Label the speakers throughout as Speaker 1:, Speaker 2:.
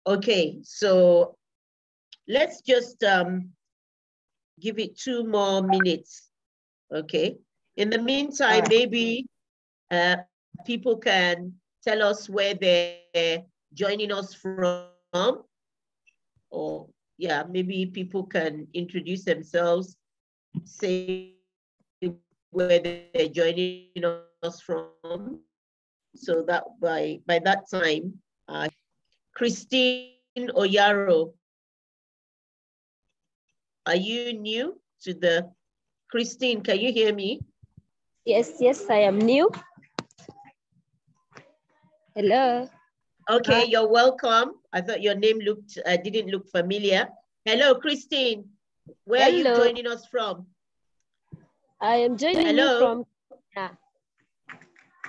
Speaker 1: Okay, so let's just give it 2 more minutes. Okay. In the meantime, maybe people can tell us where they're joining us from, or yeah, maybe people can introduce themselves, say where they're joining us from, so that by that time, Christine Oyaro, are you new to the, Christine, can you hear me?
Speaker 2: Yes, I am new. Hello.
Speaker 1: Okay, you're welcome. I thought your name didn't look familiar. Hello, Christine. Where are you joining us from?
Speaker 2: I am joining you from.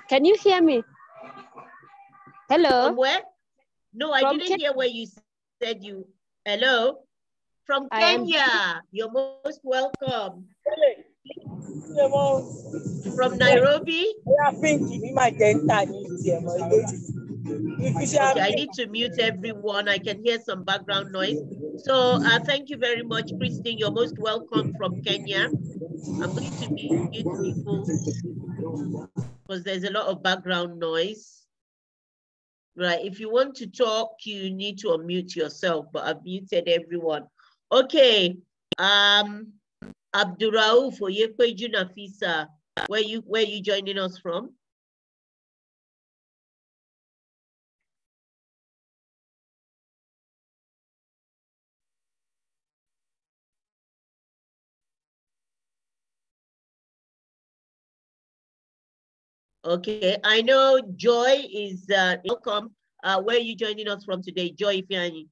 Speaker 2: Can you hear me? Hello.
Speaker 1: From where? No, I didn't hear where you said you. Hello. From Kenya. You're most welcome. From Nairobi? Okay, I need to mute everyone. I can hear some background noise. So thank you very much, Christine. You're most welcome from Kenya. I'm going to mute people because there's a lot of background noise. Right, if you want to talk, you need to unmute yourself, but I've muted everyone. Okay, Abdurrauf Oyekweju Nafisa, where you joining us from? Okay, I know Joy is welcome. Where are you joining us from today? Joy Ifeanyi.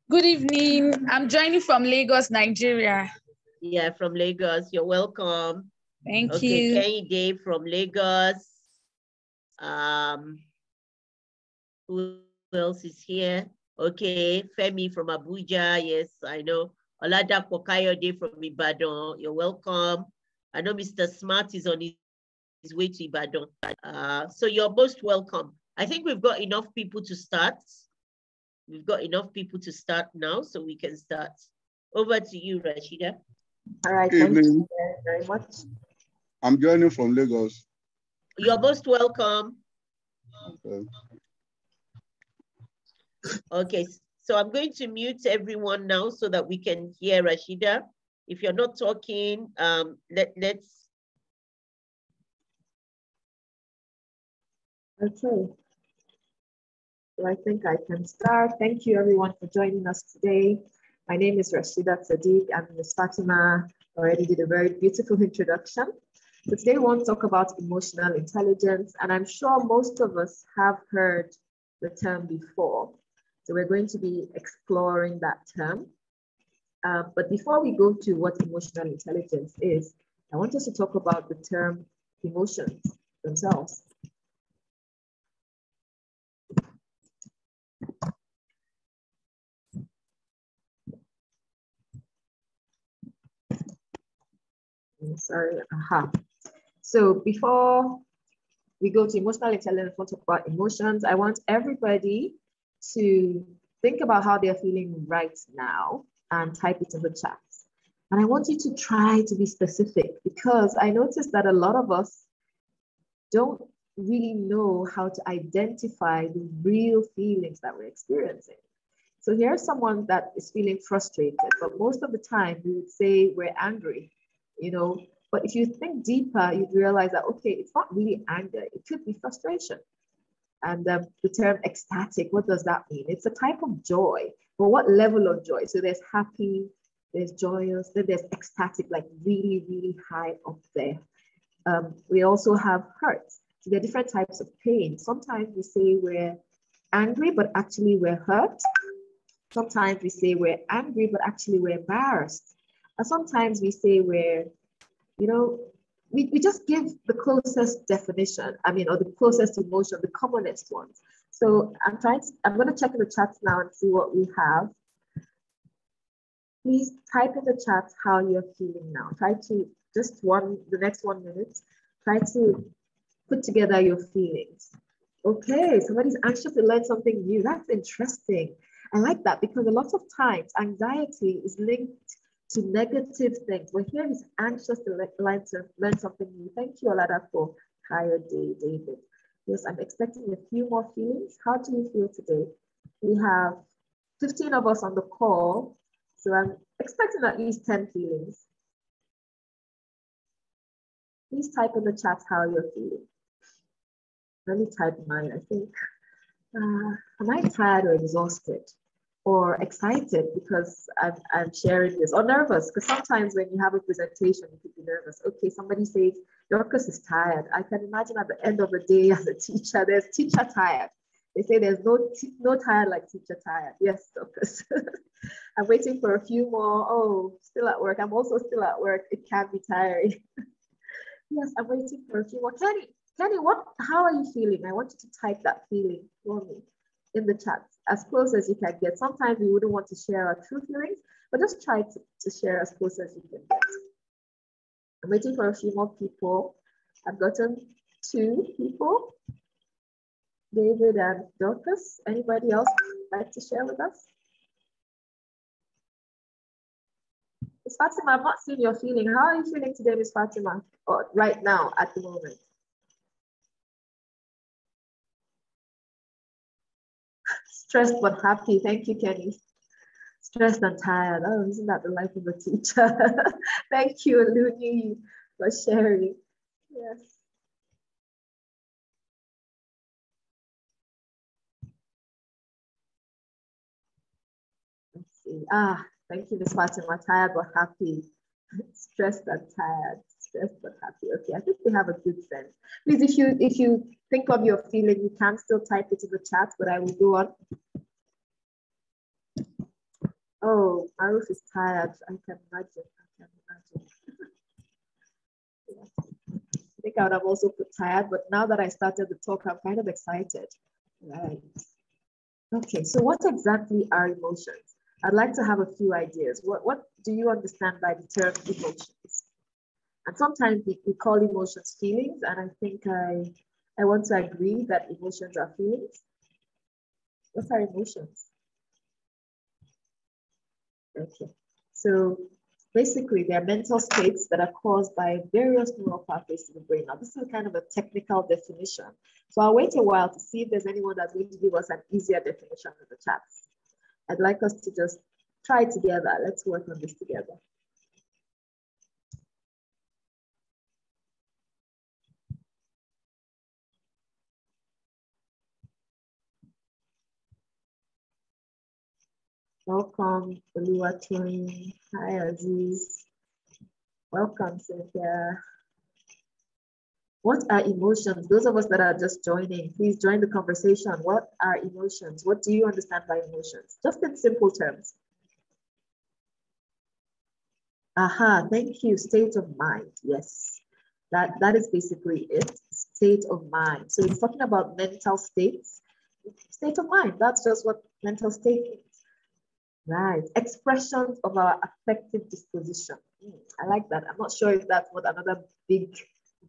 Speaker 3: Good evening. I'm joining from Lagos, Nigeria.
Speaker 1: Yeah, from Lagos. You're welcome.
Speaker 3: Thank
Speaker 1: you.
Speaker 3: Okay,
Speaker 1: Kenny Dave from Lagos. Who else is here? Okay, Femi from Abuja. Yes, I know. Oladapo Kayode from Ibadan. You're welcome. I know Mr. Smart is on his way to Ibadan. So you're most welcome. I think we've got enough people to start. We've got enough people to start now, so we can start. Over to you, Rasheedah.
Speaker 4: All right, thank you very much.
Speaker 5: I'm joining from Lagos.
Speaker 1: You're most welcome. Okay, so I'm going to mute everyone now so that we can hear Rasheedah. If you're not talking, let's.
Speaker 4: Okay. So I think I can start. Thank you everyone for joining us today. My name is Rasheedah Sadiq, and Ms. Fatima already did a very beautiful introduction. So today we want to talk about emotional intelligence, and I'm sure most of us have heard the term before. So we're going to be exploring that term. But before we go to what emotional intelligence is, I want us to talk about the term emotions themselves. Sorry, So before we go to emotional intelligence, we'll talk about emotions. I want everybody to think about how they're feeling right now and type it in the chat. And I want you to try to be specific, because I noticed that a lot of us don't really know how to identify the real feelings that we're experiencing. So here's someone that is feeling frustrated, but most of the time we would say we're angry, you know. But if you think deeper, you'd realize that, okay, it's not really anger, it could be frustration. And the term ecstatic, what does that mean? It's a type of joy, but what level of joy? So there's happy, there's joyous, then there's ecstatic, like really, really high up there. We also have hurt. So there are different types of pain. Sometimes we say we're angry, but actually we're hurt. Sometimes we say we're angry, but actually we're embarrassed. And sometimes we say we're, you know, we just give the closest definition, or the closest emotion, the commonest ones. So I'm going to check in the chat now and see what we have. Please type in the chat how you're feeling now. Try to, the next 1 minute, try to put together your feelings. Okay, somebody's anxious to learn something new. That's interesting. I like that because a lot of times anxiety is linked to negative things. But here he's anxious to learn something new. Thank you, Olada, for higher day, David. Yes, I'm expecting a few more feelings. How do you feel today? We have 15 of us on the call, so I'm expecting at least 10 feelings. Please type in the chat how you're feeling. Let me type mine. I think, am I tired or exhausted or excited because I'm sharing this, or nervous? Because sometimes when you have a presentation, you could be nervous. Okay, somebody says, Dorcas is tired. I can imagine at the end of the day as a teacher, there's teacher tired. They say there's no tired like teacher tired. Yes, Dorcas. I'm waiting for a few more. Oh, still at work. I'm also still at work. It can be tiring. Yes, I'm waiting for a few more. Kenny, how are you feeling? I want you to type that feeling for me in the chat, as close as you can get. Sometimes we wouldn't want to share our true feelings, but just try to share as close as you can get. I'm waiting for a few more people. I've gotten 2 people, David and Dorcas. Anybody else like to share with us? Miss Fatima, I've not seen your feeling. How are you feeling today, Miss Fatima? Or right now, at the moment? Stressed but happy. Thank you, Kenny. Stressed and tired. Oh, isn't that the life of a teacher? Thank you, Luni, for sharing. Yes. Let's see. Thank you, Miss Fatima. Tired but happy. Stressed and tired. Stressed but happy. Okay, I think we have a good sense. Please, if you think of your feeling, you can still type it in the chat, but I will go on. Oh, Aruf is tired. I can imagine. Yeah. I think I would have also put tired, but now that I started the talk, I'm kind of excited. Right. Okay, so what exactly are emotions? I'd like to have a few ideas. What do you understand by the term emotions? And sometimes we call emotions feelings, and I think I want to agree that emotions are feelings. What are emotions? Okay, so basically they're mental states that are caused by various neural pathways in the brain. Now this is kind of a technical definition. So I'll wait a while to see if there's anyone that's going to give us an easier definition in the chat. I'd like us to just try together. Let's work on this together. Welcome, Oluwatoyin. Hi, Aziz. Welcome, Cynthia. What are emotions? Those of us that are just joining, please join the conversation. What are emotions? What do you understand by emotions? Just in simple terms. Aha, thank you. State of mind. Yes, that is basically it. State of mind. So it's talking about mental states. State of mind. That's just what mental state is. Right. Expressions of our affective disposition. I like that. I'm not sure if that's what another big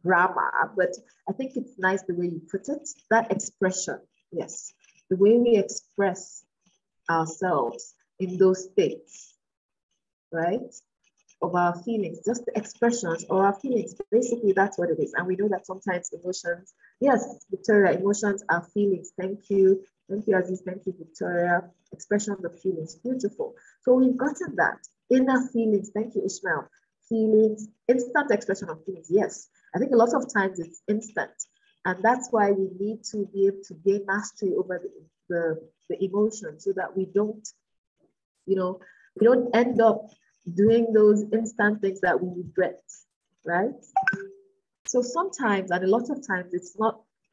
Speaker 4: grammar, but I think it's nice the way you put it. That expression. Yes. The way we express ourselves in those states, right? Of our feelings, just the expressions of our feelings. Basically, that's what it is. And we know that sometimes emotions, yes, Victoria, emotions are feelings. Thank you. Thank you, Aziz. Thank you, Victoria. Expression of feelings. Beautiful. So we've gotten that. Inner feelings. Thank you, Ishmael. Feelings, instant expression of feelings. Yes. I think a lot of times it's instant. And that's why we need to be able to gain mastery over the emotion so that we don't, we don't end up doing those instant things that we regret, right? So sometimes, and a lot of times,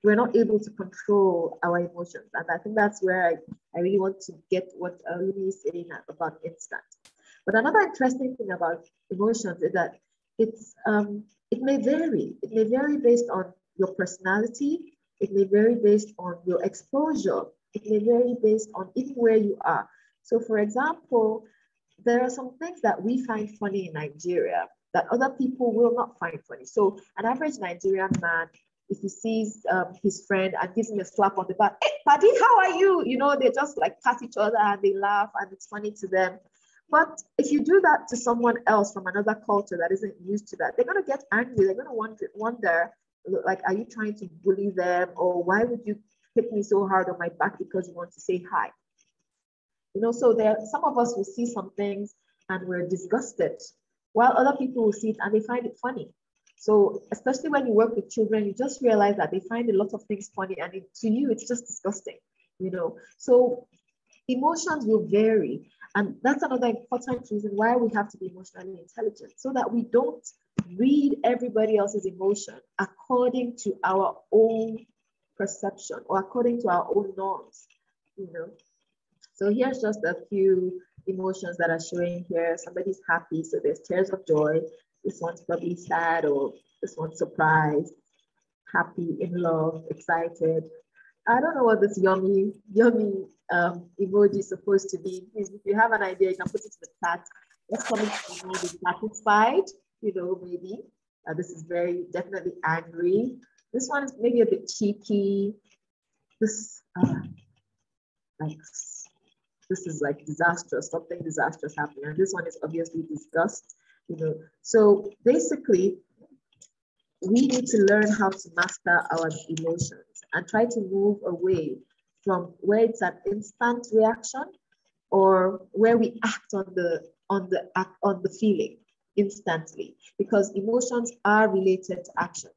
Speaker 4: we're not able to control our emotions. And I think that's where I really want to get what Lumi is saying about instant. But another interesting thing about emotions is that it may vary. It may vary based on your personality. It may vary based on your exposure. It may vary based on even where you are. So for example, there are some things that we find funny in Nigeria that other people will not find funny. So an average Nigerian man if he sees his friend and gives him a slap on the back, hey, buddy, how are you? You know, they just like pat each other and they laugh and it's funny to them. But if you do that to someone else from another culture that isn't used to that, they're going to get angry. They're going to wonder, like, are you trying to bully them? Or why would you hit me so hard on my back because you want to say hi? You know, so some of us will see some things and we're disgusted, while other people will see it and they find it funny. So especially when you work with children, you just realize that they find a lot of things funny, and to you, it's just disgusting, you know. So emotions will vary. And that's another important reason why we have to be emotionally intelligent, so that we don't read everybody else's emotion according to our own perception or according to our own norms, you know. So here's just a few emotions that are showing here. Somebody's happy, so there's tears of joy. This one's probably sad, or this one's surprised, happy, in love, excited. I don't know what this yummy emoji is supposed to be. If you have an idea, you can put it in the chat. Let's comment is satisfied, you know, maybe. This is very definitely angry. This one is maybe a bit cheeky. This is like disastrous, something disastrous happening. And this one is obviously disgust, you know. So basically, we need to learn how to master our emotions and try to move away from where it's an instant reaction or where we act on the feeling instantly, because emotions are related to actions,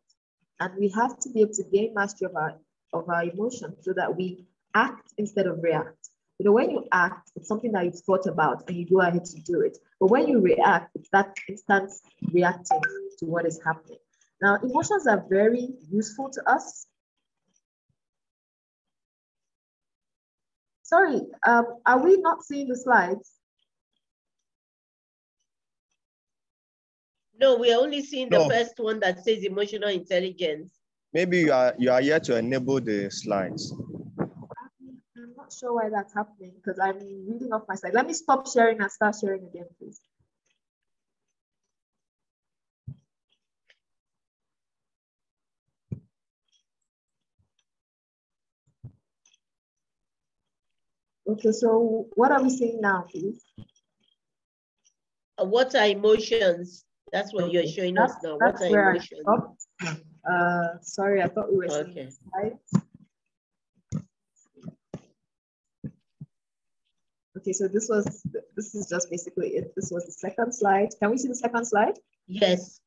Speaker 4: and we have to be able to gain mastery of our emotions so that we act instead of react. You know, when you act, it's something that you've thought about and you go ahead to do it. But when you react, it's that instant reacting to what is happening. Now, emotions are very useful to us. Sorry, are we not seeing the slides?
Speaker 1: No, we are only seeing the first one that says emotional intelligence.
Speaker 6: Maybe you are here to enable the slides.
Speaker 4: I'm not sure why that's happening because I'm reading off my slide. Let me stop sharing and start sharing again, please. Okay, so what are we seeing now, please?
Speaker 1: What are emotions? That's what you're showing us now. What are emotions?
Speaker 4: Sorry, I thought we were seeing the slides. Okay, so this is just basically it. This was the second slide. Can we see the second slide?
Speaker 1: Yes.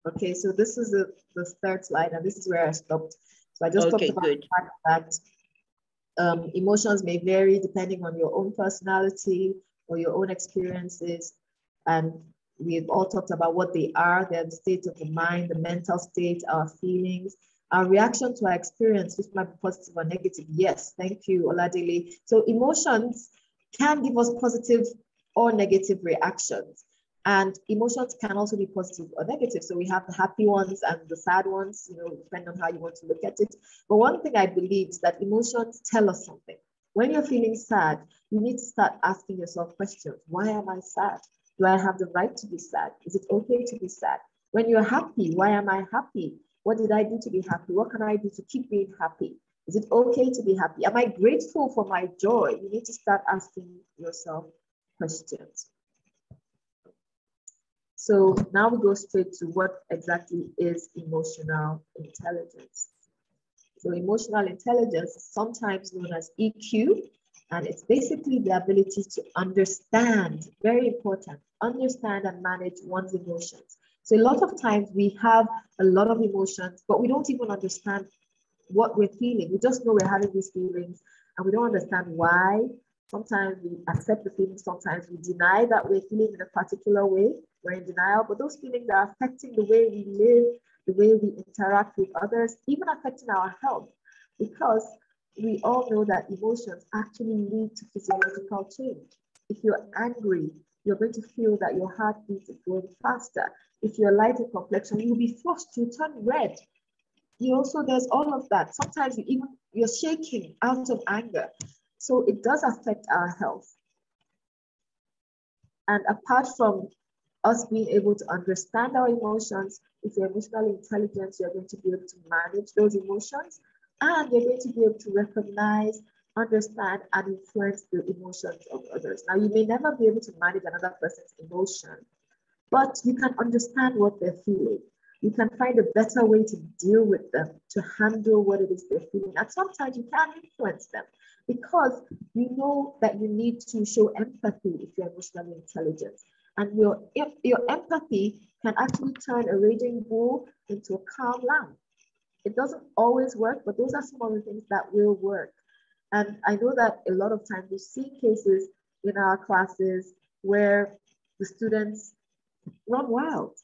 Speaker 4: Okay, so this is the third slide, and this is where I stopped. So I just talked about the fact that emotions may vary depending on your own personality or your own experiences. And we've all talked about what they are. They're the state of the mind, the mental state, our feelings, our reaction to our experience, which might be positive or negative. Yes, thank you, Oladele. So emotions can give us positive or negative reactions. And emotions can also be positive or negative. So we have the happy ones and the sad ones, you know, depending on how you want to look at it. But one thing I believe is that emotions tell us something. When you're feeling sad, you need to start asking yourself questions. Why am I sad? Do I have the right to be sad? Is it okay to be sad? When you're happy, why am I happy? What did I do to be happy? What can I do to keep being happy? Is it okay to be happy? Am I grateful for my joy? You need to start asking yourself questions. So now we go straight to what exactly is emotional intelligence. So emotional intelligence is sometimes known as EQ, and it's basically the ability to understand, very important, understand and manage one's emotions. So a lot of times we have a lot of emotions, but we don't even understand what we're feeling. We just know we're having these feelings and we don't understand why. Sometimes we accept the feelings, sometimes we deny that we're feeling in a particular way. We're in denial, but those feelings are affecting the way we live, the way we interact with others, even affecting our health, because we all know that emotions actually lead to physiological change. If you're angry, you're going to feel that your heartbeat is going faster. If you're light in complexion, you'll be flushed, you turn red. There's all of that. Sometimes you're shaking out of anger. So it does affect our health. And apart from us being able to understand our emotions, If you're emotionally intelligent, you're going to be able to manage those emotions, and you're going to be able to recognize, understand, and influence the emotions of others. Now, you may never be able to manage another person's emotion, but you can understand what they're feeling. You can find a better way to deal with them, to handle what it is they're feeling. And sometimes you can influence them because you know that you need to show empathy if you're emotionally intelligent. And your empathy can actually turn a raging bull into a calm lamb. It doesn't always work, but those are some of the things that will work. And I know that a lot of times we see cases in our classes where the students run wild.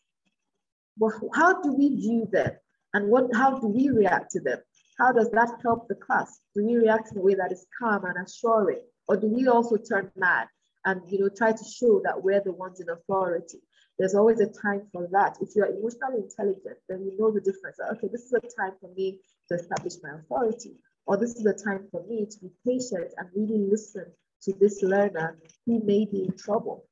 Speaker 4: Well, how do we view them? And how do we react to them? How does that help the class? Do we react in a way that is calm and assuring? Or do we also turn mad and try to show that we're the ones in authority? There's always a time for that. If you're emotionally intelligent, then you know the difference. Okay, this is a time for me to establish my authority. Or this is a time for me to be patient and really listen to this learner who may be in trouble.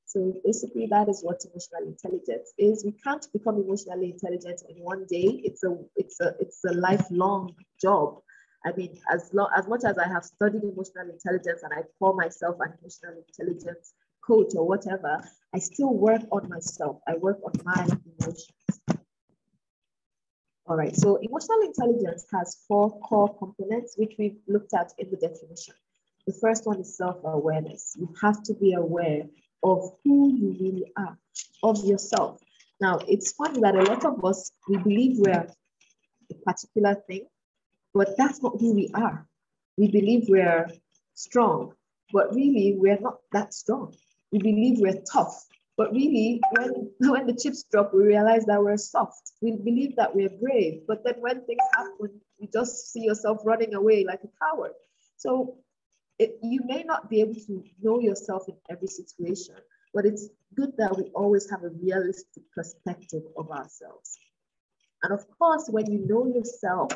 Speaker 4: So basically, that is what emotional intelligence is. We can't become emotionally intelligent in one day. It's a lifelong job. I mean, as much as I have studied emotional intelligence and I call myself an emotional intelligence coach or whatever, I still work on myself. I work on my emotions. All right. So emotional intelligence has 4 core components, which we've looked at in the definition. The first one is self-awareness. You have to be aware of who you really are, of yourself. Now, it's funny that a lot of us, we believe we're a particular thing, but that's not who we are. We believe we're strong, but really we're not that strong. We believe we're tough, but really when the chips drop, we realize that we're soft. We believe that we're brave, but then when things happen, you just see yourself running away like a coward. So you may not be able to know yourself in every situation, but it's good that we always have a realistic perspective of ourselves. And of course, when you know yourself,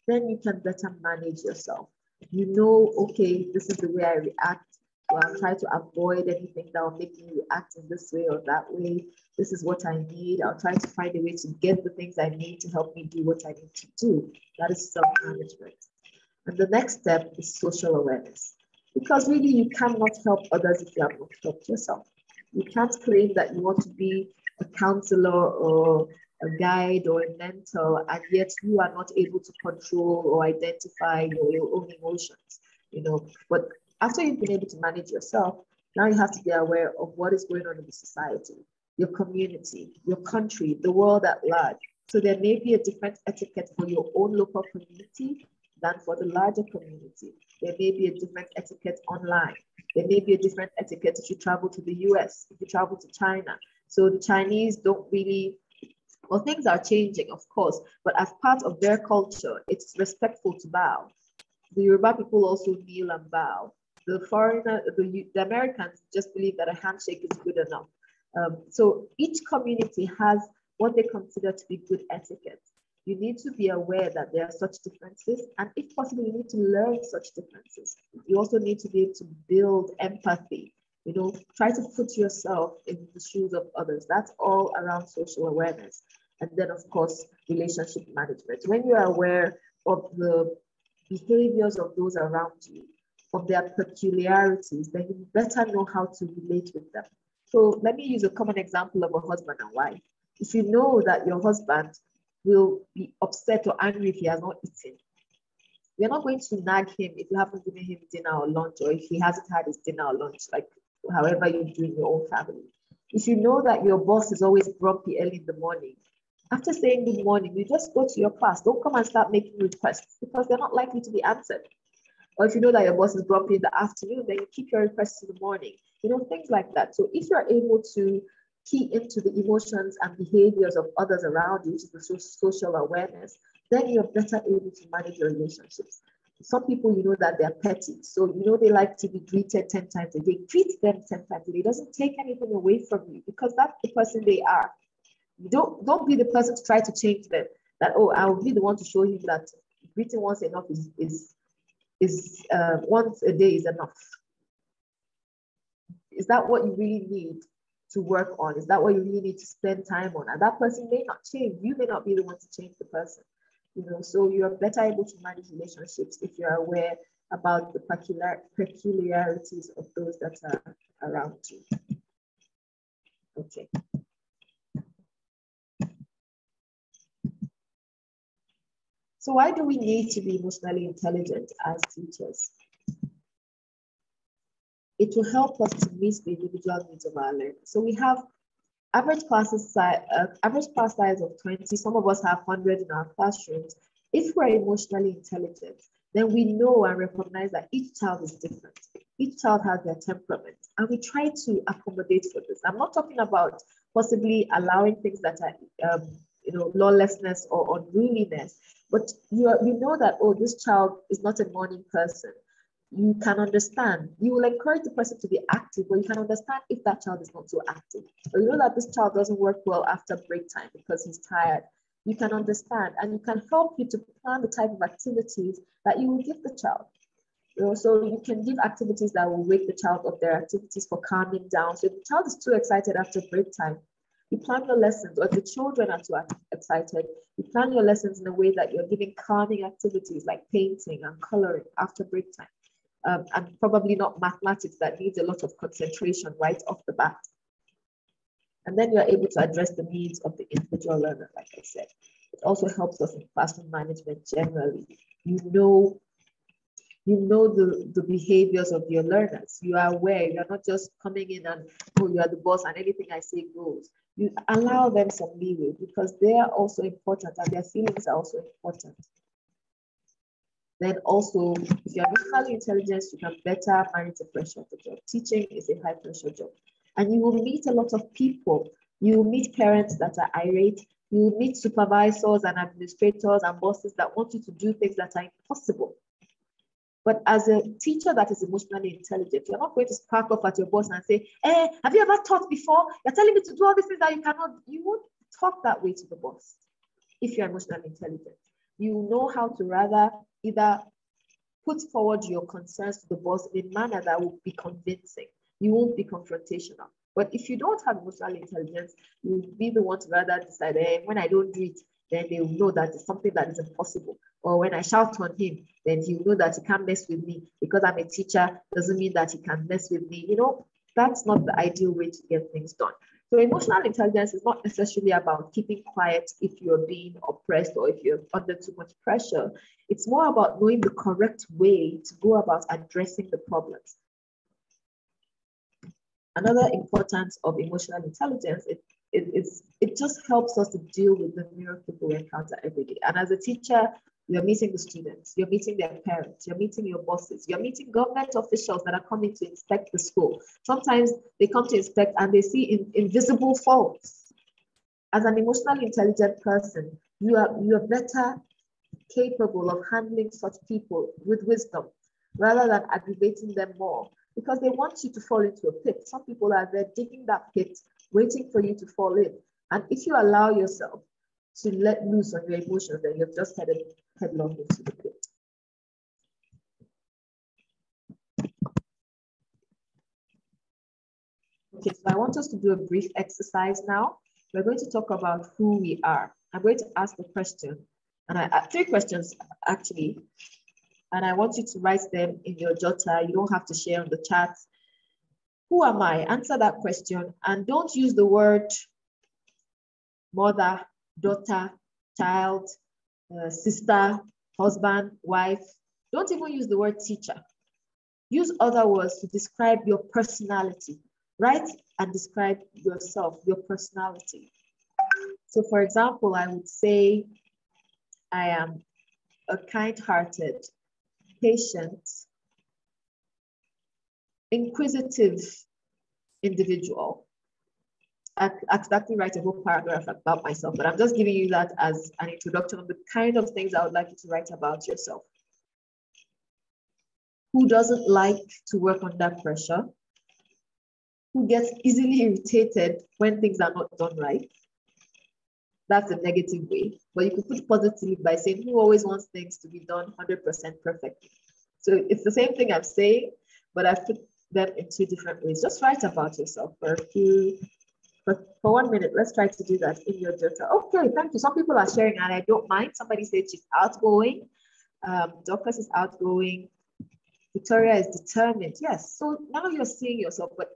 Speaker 4: then you can better manage yourself. You know, okay, this is the way I react. So I'll try to avoid anything that will make me react in this way or that way. This is what I need. I'll try to find a way to get the things I need to help me do what I need to do. That is self-management. And the next step is social awareness. Because really, you cannot help others if you have not helped yourself. You can't claim that you want to be a counselor or a guide or a mentor, and yet you are not able to control or identify your own emotions. But after you've been able to manage yourself, now you have to be aware of what is going on in the society, your community, your country, the world at large. So there may be a different etiquette for your own local community than for the larger community. There may be a different etiquette online. There may be a different etiquette if you travel to the US, if you travel to China. So the Chinese don't really, well, things are changing, of course, but as part of their culture, it's respectful to bow. The Yoruba people also kneel and bow. The foreigner, the Americans just believe that a handshake is good enough. So each community has what they consider to be good etiquette. You need to be aware that there are such differences, and if possible, you need to learn such differences. You also need to be able to build empathy. Try to put yourself in the shoes of others. That's all around social awareness. And then, of course, relationship management. When you're aware of the behaviors of those around you, of their peculiarities, then you better know how to relate with them. So let me use a common example of a husband and wife. If you know that your husband will be upset or angry if he has not eaten, you're not going to nag him if you haven't given him dinner or lunch, or if he hasn't had his dinner or lunch, like however you do in your own family. If you know that your boss is always grumpy early in the morning, after saying good morning, you just go to your class. Don't come and start making requests because they're not likely to be answered. Or if you know that your boss is grumpy in the afternoon, then you keep your requests in the morning. Things like that. So if you're able to key into the emotions and behaviors of others around you, which is the social awareness, then you're better able to manage your relationships. Some people, that they're petty. So, they like to be greeted 10 times a day. Greet them 10 times a day. It doesn't take anything away from you because that's the person they are. Don't be the person to try to change them. That, I will be the one to show you that greeting once enough is once a day is enough. Is that what you really need? to work on? Is that what you really need to spend time on? And that person may not change. You may not be the one to change the person. So you're better able to manage relationships if you're aware about the peculiarities of those that are around you. Okay. So why do we need to be emotionally intelligent as teachers? It will help us to meet the individual needs of our learners. So we have average class size of 20. Some of us have 100 in our classrooms. If we're emotionally intelligent, then we know and recognize that each child is different. Each child has their temperament, and we try to accommodate for this. I'm not talking about possibly allowing things that are, lawlessness or unruliness, but you know that, oh, this child is not a morning person. You can understand. You will encourage the person to be active, but you can understand if that child is not so active. Or you know that this child doesn't work well after break time because he's tired. You can understand, and you can help you to plan the type of activities that you will give the child. So you can give activities that will wake the child up, their activities for calming down. So if the child is too excited after break time, you plan your lessons, or the children are too excited, you plan your lessons in a way that you're giving calming activities like painting and coloring after break time. And probably not mathematics that needs a lot of concentration right off the bat. And then you're able to address the needs of the individual learner, like I said. It also helps us in classroom management generally. You know the behaviors of your learners. You are aware. You're not just coming in and, oh, you are the boss and anything I say goes. You allow them some leeway because they are also important and their feelings are also important. Then also, if you're emotionally intelligent, you can better manage the pressure of the job. Teaching is a high pressure job. And you will meet a lot of people. You will meet parents that are irate. You will meet supervisors and administrators and bosses that want you to do things that are impossible. But as a teacher that is emotionally intelligent, you're not going to spark off at your boss and say, hey, have you ever taught before? You're telling me to do all these things that you cannot. You won't talk that way to the boss if you're emotionally intelligent. You know how to rather either put forward your concerns to the boss in a manner that will be convincing. You won't be confrontational. But if you don't have emotional intelligence, you'll be the one to rather decide, when I don't do it, then they will know that it's something that is impossible. Or when I shout on him, then he'll know that he can't mess with me. Because I'm a teacher, doesn't mean that he can mess with me. That's not the ideal way to get things done. So emotional intelligence is not necessarily about keeping quiet if you're being oppressed or if you're under too much pressure. It's more about knowing the correct way to go about addressing the problems. Another importance of emotional intelligence, it just helps us to deal with the myriad of people we encounter every day. And as a teacher, you're meeting the students, you're meeting their parents, you're meeting your bosses, you're meeting government officials that are coming to inspect the school. Sometimes they come to inspect and they see invisible faults. As an emotionally intelligent person, you are better capable of handling such people with wisdom rather than aggravating them more, because they want you to fall into a pit. Some people are there digging that pit, waiting for you to fall in. And if you allow yourself to let loose on your emotions, then you've just headed headlong into the pit. Okay, so I want us to do a brief exercise now. We're going to talk about who we are. I'm going to ask the question, and three questions actually, and I want you to write them in your jotter. You don't have to share on the chat. Who am I? Answer that question, and don't use the word mother, daughter, child, sister, husband, wife. Don't even use the word teacher. Use other words to describe your personality. Write and describe yourself, your personality. So for example, I would say I am a kind-hearted, patient, inquisitive individual. I exactly write a whole paragraph about myself, but I'm just giving you that as an introduction of the kind of things I would like you to write about yourself. Who doesn't like to work under pressure? Who gets easily irritated when things are not done right? That's a negative way, but you could put it positively by saying who always wants things to be done 100% perfectly. So it's the same thing I'm saying, but I've put them in two different ways. Just write about yourself for a few But for 1 minute, let's try to do that in your Jota. Okay, thank you. Some people are sharing and I don't mind. Somebody said she's outgoing. Dorcas is outgoing. Victoria is determined. Yes, so now you're seeing yourself, but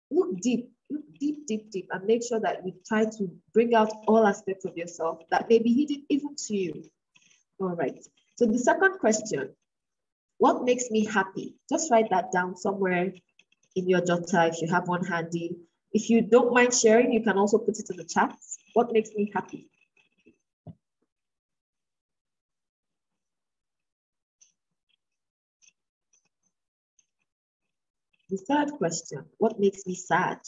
Speaker 4: look deep, and make sure that you try to bring out all aspects of yourself that may be hidden even to you. All right. So the second question, what makes me happy? Just write that down somewhere in your Jota if you have one handy. If you don't mind sharing, you can also put it in the chat. What makes me happy? The third question, what makes me sad?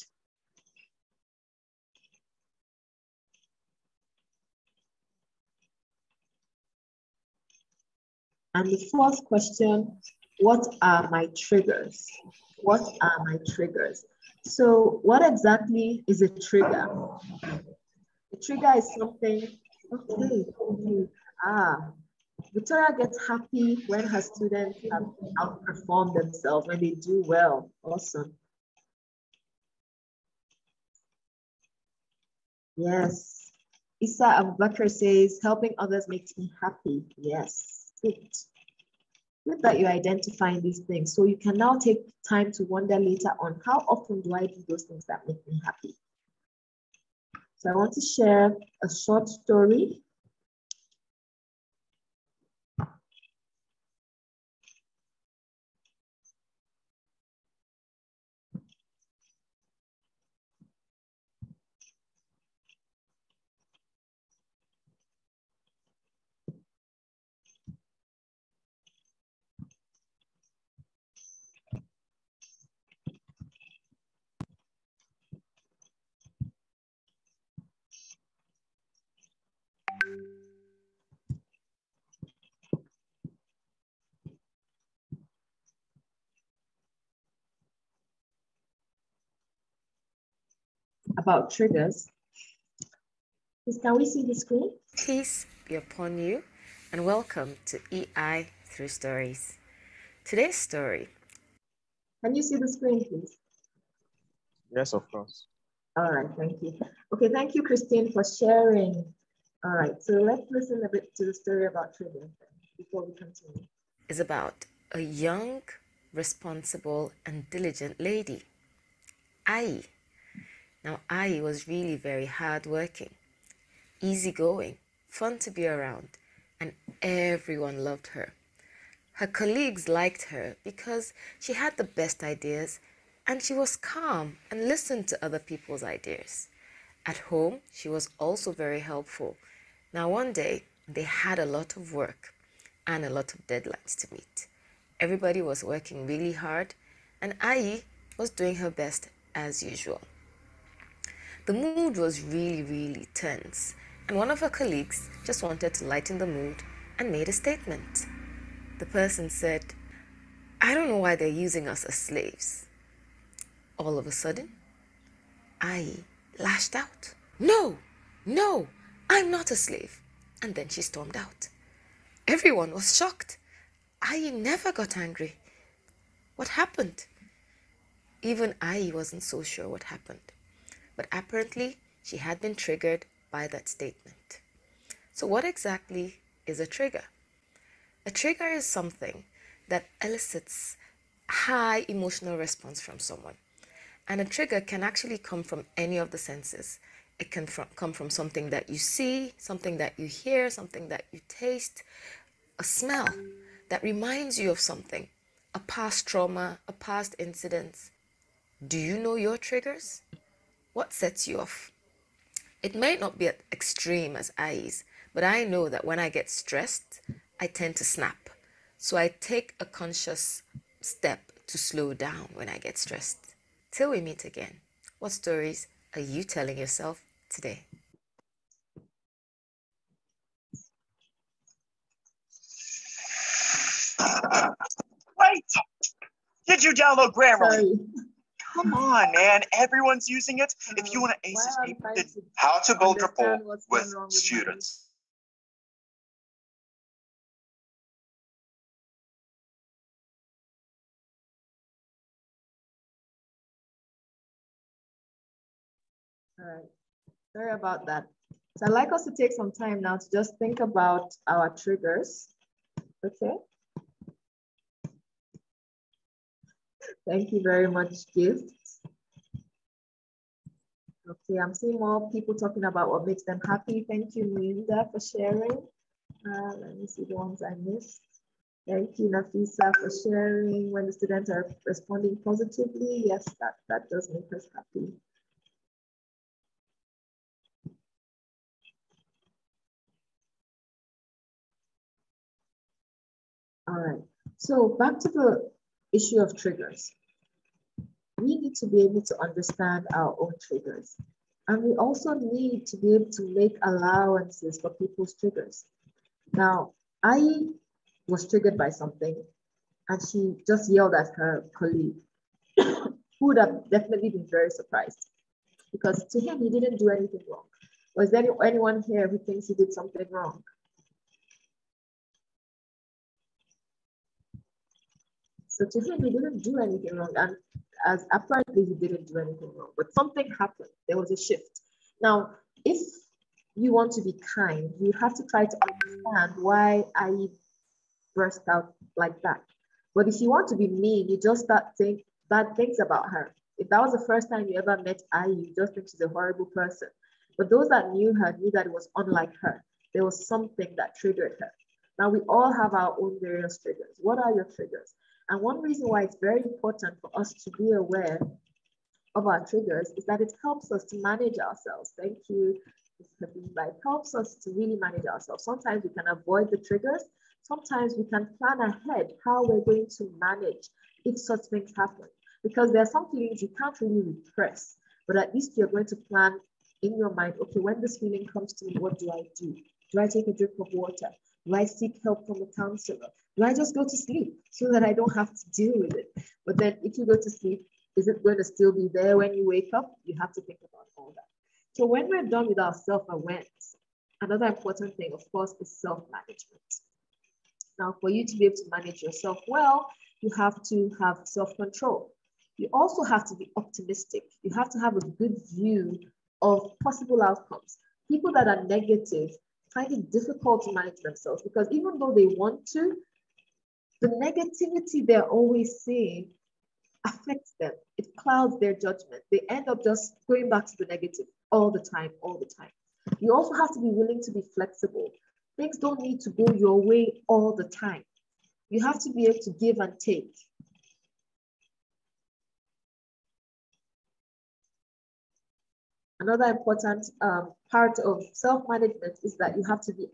Speaker 4: And the fourth question, what are my triggers? What are my triggers? So what exactly is a trigger? A trigger is something, okay, Victoria gets happy when her students have outperformed themselves, when they do well. Awesome. Yes. Issa Abubakar says, helping others makes me happy. Yes, good. Good that you're identifying these things. So you can now take time to wonder later on, how often do I do those things that make me happy? So I want to share a short story. About triggers. Please, can we see the screen?
Speaker 7: Peace be upon you and welcome to EI Through Stories. Today's story.
Speaker 4: Can you see the screen, please?
Speaker 6: Yes, of course.
Speaker 4: All right, thank you. Okay, thank you, Christine, for sharing. All right, so let's listen a bit to the story about triggers before we continue.
Speaker 7: Is about a young, responsible, and diligent lady, Ai. Now, Ai was really very hardworking, easygoing, fun to be around, and everyone loved her. Her colleagues liked her because she had the best ideas and she was calm and listened to other people's ideas. At home, she was also very helpful. Now, one day, they had a lot of work and a lot of deadlines to meet. Everybody was working really hard, and Ai was doing her best as usual. The mood was really, really tense, and one of her colleagues just wanted to lighten the mood and made a statement. The person said, "I don't know why they're using us as slaves." All of a sudden, Ai lashed out. "No, no, I'm not a slave." And then she stormed out. Everyone was shocked. Ai never got angry. What happened? Even Ai wasn't so sure what happened. But apparently, she had been triggered by that statement. So what exactly is a trigger? A trigger is something that elicits high emotional response from someone. And a trigger can actually come from any of the senses. It can come from something that you see, something that you hear, something that you taste, a smell that reminds you of something, a past trauma, a past incident. Do you know your triggers? What sets you off? It may not be as extreme as Ai's, but I know that when I get stressed, I tend to snap. So I take a conscious step to slow down when I get stressed. Till we meet again, what stories are you telling yourself today?
Speaker 8: Wait! Did you download Grammarly?
Speaker 4: Sorry.
Speaker 8: Come on, man. Everyone's using it. If you want to ace this paper, then how to build rapport with students.
Speaker 4: All right. Sorry about that. So I'd like us to take some time now to just think about our triggers. Okay. Thank you very much, Gift. Okay, I'm seeing more people talking about what makes them happy. Thank you, Melinda, for sharing. Let me see the ones I missed. Thank you, Nafisa, for sharing. When the students are responding positively, yes, that does make us happy. All right, so back to the issue of triggers. We need to be able to understand our own triggers. And we also need to be able to make allowances for people's triggers. Now, I was triggered by something and she just yelled at her colleague, who would have definitely been very surprised because to him, he didn't do anything wrong. Was there anyone here who thinks he did something wrong? So to him, he didn't do anything wrong. And as apparently he didn't do anything wrong, but something happened. There was a shift. Now, if you want to be kind, you have to try to understand why I burst out like that. But if you want to be mean, you just start saying bad things about her. If that was the first time you ever met I, you just think she's a horrible person. But those that knew her knew that it was unlike her. There was something that triggered her. Now we all have our own various triggers. What are your triggers? And one reason why it's very important for us to be aware of our triggers is that it helps us to manage ourselves. Thank you. It helps us to really manage ourselves. Sometimes we can avoid the triggers. Sometimes we can plan ahead how we're going to manage if such things happen. Because there are some feelings you can't really repress, but at least you're going to plan in your mind, okay, when this feeling comes to me, what do I do? Do I take a drink of water? Do I seek help from a counselor? Do I just go to sleep so that I don't have to deal with it? But then if you go to sleep, is it going to still be there when you wake up? You have to think about all that. So when we're done with our self-awareness, another important thing, of course, is self-management. Now, for you to be able to manage yourself well, you have to have self-control. You also have to be optimistic. You have to have a good view of possible outcomes. People that are negative find it difficult to manage themselves because even though they want to, the negativity they're always seeing affects them. It clouds their judgment. They end up just going back to the negative all the time, all the time. You also have to be willing to be flexible. Things don't need to go your way all the time. You have to be able to give and take. Another important part of self-management is that you have to be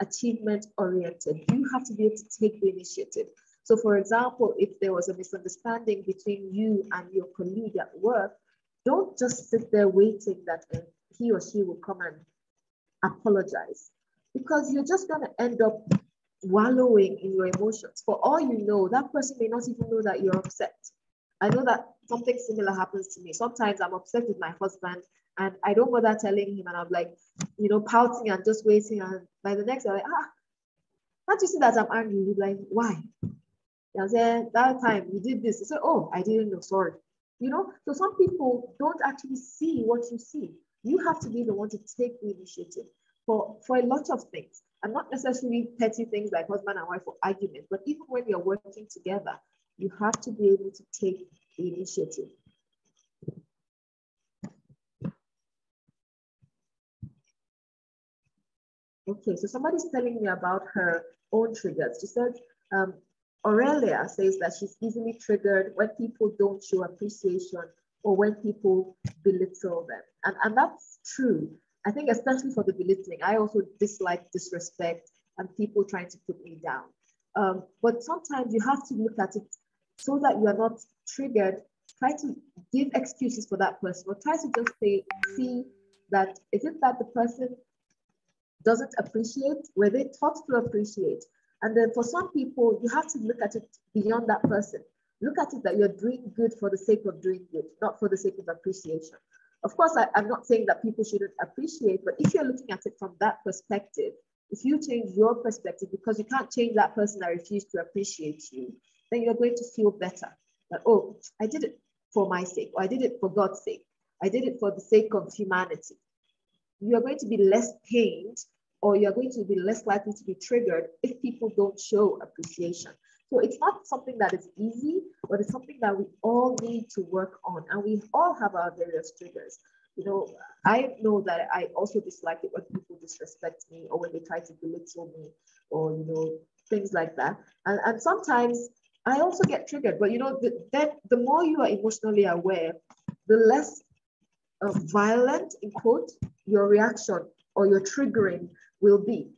Speaker 4: achievement-oriented. You have to be able to take the initiative. So for example, if there was a misunderstanding between you and your colleague at work, don't just sit there waiting that he or she will come and apologize, because you're just going to end up wallowing in your emotions. For all you know, that person may not even know that you're upset. I know that something similar happens to me. Sometimes I'm upset with my husband and I don't bother telling him, and I'm like, pouting and just waiting. And by the next day, I'm like, can't you see that I'm angry? He's like, why? I said, that time you did this. He said, oh, I didn't know, sorry. So some people don't actually see what you see. You have to be the one to take the initiative for a lot of things, and not necessarily petty things like husband and wife or argument, but even when you're working together, you have to be able to take the initiative. Okay, so somebody's telling me about her own triggers. She said, Aurelia says that she's easily triggered when people don't show appreciation or when people belittle them. And that's true. I think especially for the belittling, I also dislike disrespect and people trying to put me down. But sometimes you have to look at it so that you are not triggered. Try to give excuses for that person, or try to just see that, is it that the person doesn't appreciate? Were they taught to appreciate? And then for some people, you have to look at it beyond that person. Look at it that you're doing good for the sake of doing good, not for the sake of appreciation. Of course, I'm not saying that people shouldn't appreciate, but if you're looking at it from that perspective, if you change your perspective, because you can't change that person that refused to appreciate you, then you're going to feel better. That, oh, I did it for my sake, or I did it for God's sake. I did it for the sake of humanity. You are going to be less pained, or you're going to be less likely to be triggered if people don't show appreciation. So it's not something that is easy, but it's something that we all need to work on. And we all have our various triggers. You know, I know that I also dislike it when people disrespect me, or when they try to belittle me, or, you know, things like that. And sometimes I also get triggered, but, you know, then the more you are emotionally aware, the less violent, in quote, your reaction or your triggering will be.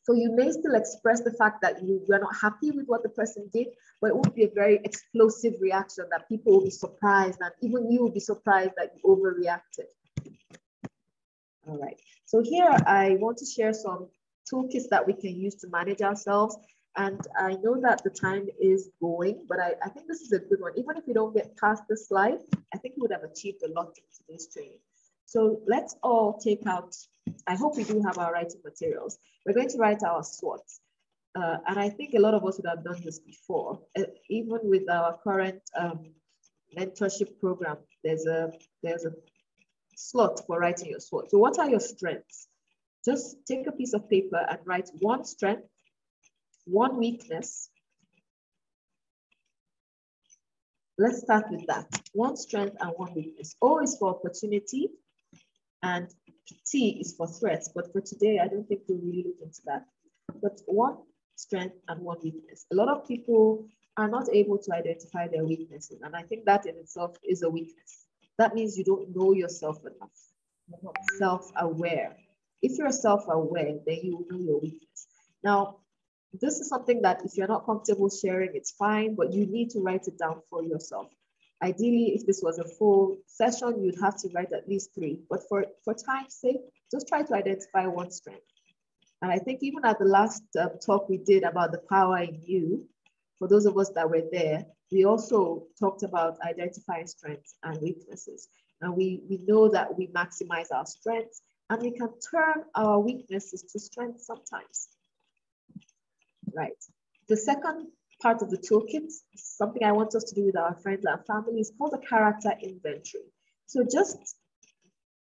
Speaker 4: So you may still express the fact that you are not happy with what the person did, but it won't be a very explosive reaction that people will be surprised, and even you will be surprised that you overreacted. All right, so here I want to share some toolkits that we can use to manage ourselves. And I know that the time is going, but I think this is a good one. Even if you don't get past this slide, I think you would have achieved a lot in today's training. So let's all take out, I hope we do have our writing materials. We're going to write our SWOTs. And I think a lot of us would have done this before. Even with our current mentorship program, there's a slot for writing your SWOT. So what are your strengths? Just take a piece of paper and write one strength, one weakness. Let's start with that. One strength and one weakness. O is for opportunity, and T is for threats. But for today, I don't think we'll really look into that. But one strength and one weakness. A lot of people are not able to identify their weaknesses. And I think that in itself is a weakness. That means you don't know yourself enough. You're not self-aware. If you're self-aware, then you will know your weakness. Now, this is something that if you're not comfortable sharing, it's fine, but you need to write it down for yourself. Ideally, if this was a full session, you'd have to write at least 3. But for time's sake, just try to identify one strength. And I think even at the last talk we did about the power in you, for those of us that were there, we also talked about identifying strengths and weaknesses. And we know that we maximize our strengths, and we can turn our weaknesses to strengths sometimes. Right. The second part of the toolkit, something I want us to do with our friends and family, is called a character inventory. So just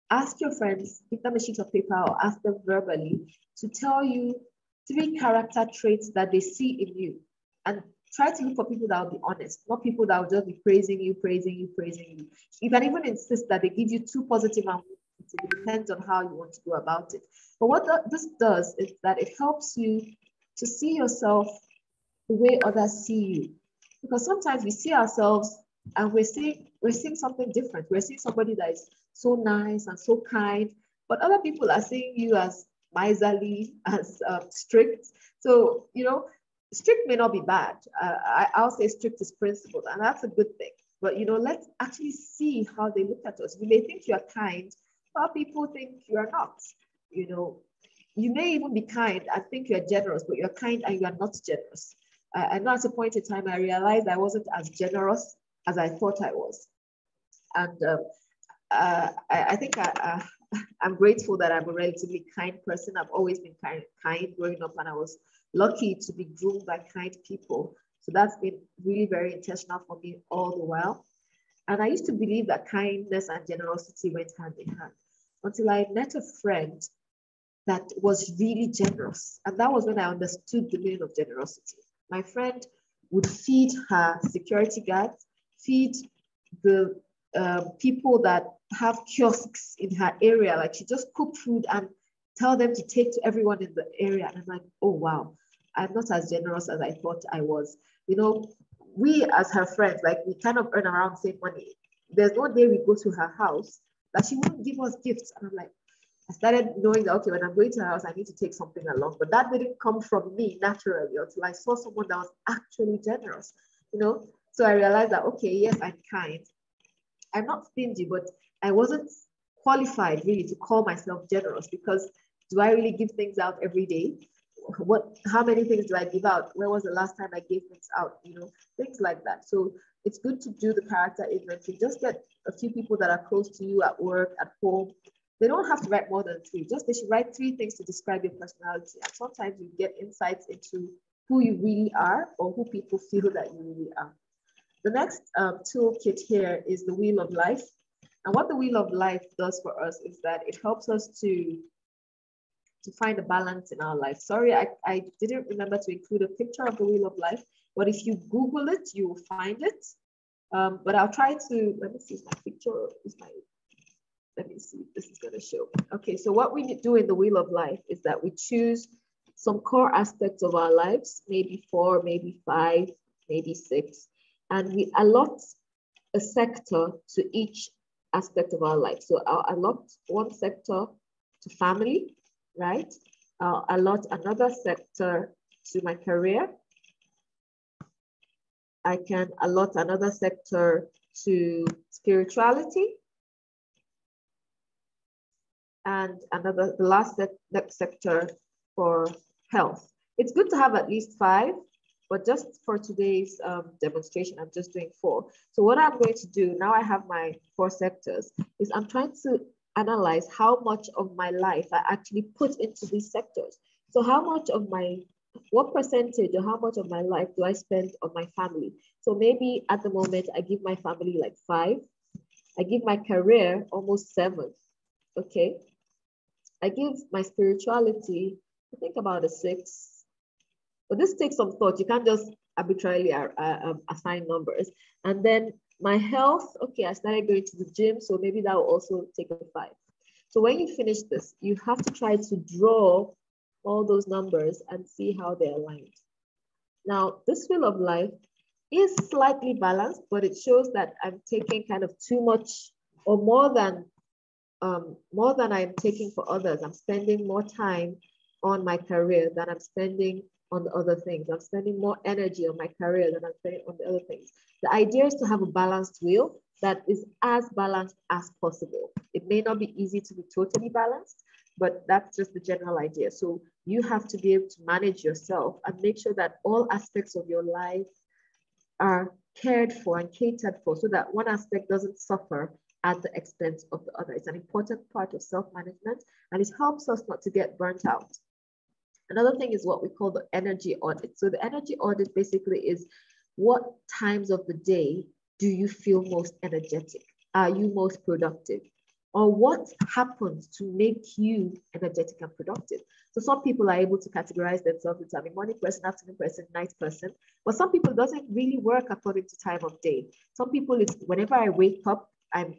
Speaker 4: ask your friends, give them a sheet of paper or ask them verbally to tell you 3 character traits that they see in you. And try to look for people that will be honest, not people that will just be praising you, praising you, praising you. You can even insist that they give you 2 positive and 1 negative. It depends on how you want to go about it. But what this does is that it helps you to see yourself the way others see you. Because sometimes we see ourselves and we're seeing something different. We're seeing somebody that is so nice and so kind, but other people are seeing you as miserly, as strict. So, you know, strict may not be bad. I'll say strict is principled, and that's a good thing. But, you know, let's actually see how they look at us. You may think you're kind, while people think you are not. You know, you may even be kind and think you're generous, but you're kind and you are not generous. I know at a point in time, I realized I wasn't as generous as I thought I was. And I think I'm grateful that I'm a relatively kind person. I've always been kind growing up, and I was lucky to be groomed by kind people. So that's been really very intentional for me all the while. And I used to believe that kindness and generosity went hand in hand until I met a friend that was really generous. And that was when I understood the meaning of generosity. My friend would feed her security guards, feed the people that have kiosks in her area. Like, she just cook food and tell them to take to everyone in the area. And I'm like, oh, wow, I'm not as generous as I thought I was. You know, we as her friends, like, we kind of earn around the same money. There's no day we go to her house that she wouldn't give us gifts. And I'm like, I started knowing that, okay, when I'm going to her house, I need to take something along. But that didn't come from me naturally until I saw someone that was actually generous, you know? So I realized that, okay, yes, I'm kind. I'm not stingy, but I wasn't qualified really to call myself generous, because do I really give things out every day? How many things do I give out? When was the last time I gave things out? You know, things like that. So it's good to do the character inventory. Just get a few people that are close to you at work, at home. They don't have to write more than 3. Just they should write 3 things to describe your personality. And sometimes you get insights into who you really are, or who people feel that you really are. The next toolkit here is the Wheel of Life. And what the wheel of life does for us is that it helps us to find a balance in our life. Sorry, I didn't remember to include a picture of the wheel of life, but if you Google it, you will find it. But I'll try to, let me see if my picture is let me see if this is gonna show. Okay, so what we do in the wheel of life is that we choose some core aspects of our lives, maybe 4, maybe 5, maybe 6, and we allot a sector to each aspect of our life. So I'll allot one sector to family, right? I'll allot another sector to my career. I can allot another sector to spirituality. And the last sector for health. It's good to have at least 5, but just for today's demonstration, I'm just doing 4. So what I'm going to do, now I have my 4 sectors, is I'm trying to analyze how much of my life I actually put into these sectors. So what percentage or how much of my life do I spend on my family? So maybe at the moment, I give my family like 5. I give my career almost 7, okay? I give my spirituality, I think about a 6. But this takes some thought. You can't just arbitrarily assign numbers. And then my health, okay, I started going to the gym, so maybe that will also take a 5. So when you finish this, you have to try to draw all those numbers and see how they're aligned. Now, this wheel of life is slightly balanced, but it shows that I'm taking kind of too much or more than I'm taking for others. I'm spending more time on my career than I'm spending on the other things. I'm spending more energy on my career than I'm spending on the other things. The idea is to have a balanced wheel that is as balanced as possible. It may not be easy to be totally balanced, but that's just the general idea. So you have to be able to manage yourself and make sure that all aspects of your life are cared for and catered for so that one aspect doesn't suffer at the expense of the other. It's an important part of self-management, and it helps us not to get burnt out. Another thing is what we call the energy audit. So the energy audit basically is what times of the day do you feel most energetic? Are you most productive? Or what happens to make you energetic and productive? So some people are able to categorize themselves into a morning person, afternoon person, night person, but some people it doesn't really work according to time of day. Some people, it's whenever I wake up, I'm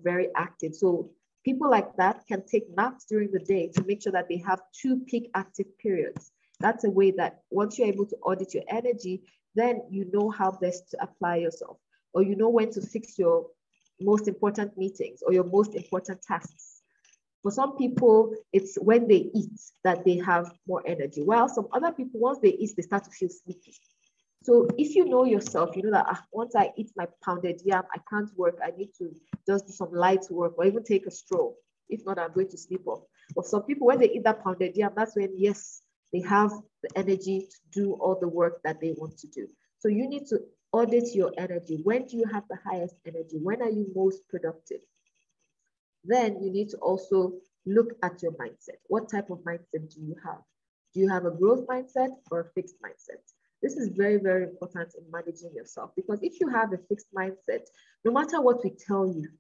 Speaker 4: very active. So people like that can take naps during the day to make sure that they have 2 peak active periods. That's a way that once you're able to audit your energy, then you know how best to apply yourself, or you know when to fix your most important meetings or your most important tasks. For some people, it's when they eat that they have more energy. While some other people, once they eat, they start to feel sleepy. So if you know yourself, you know that once I eat my pounded yam, I can't work. I need to just do some light work or even take a stroll. If not, I'm going to sleep off. But some people, when they eat that pounded yam, that's when, yes, they have the energy to do all the work that they want to do. So you need to audit your energy. When do you have the highest energy? When are you most productive? Then you need to also look at your mindset. What type of mindset do you have? Do you have a growth mindset or a fixed mindset? This is very, very important in managing yourself, because if you have a fixed mindset, no matter what we tell you,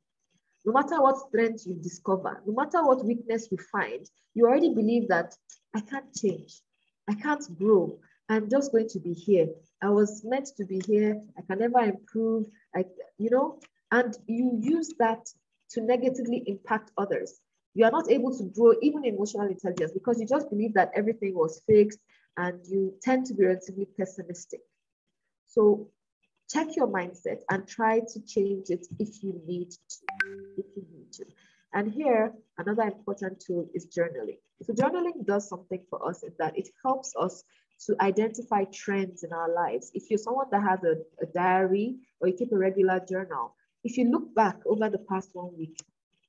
Speaker 4: no matter what strength you discover, no matter what weakness you find, you already believe that I can't change, I can't grow, I'm just going to be here. I was meant to be here, I can never improve, and you use that to negatively impact others. You are not able to grow even in emotional intelligence because you just believe that everything was fixed, and you tend to be relatively pessimistic. So check your mindset and try to change it if you need to. And here, another important tool is journaling. So journaling does something for us in that it helps us to identify trends in our lives. If you're someone that has a diary or you keep a regular journal, if you look back over the past 1 week,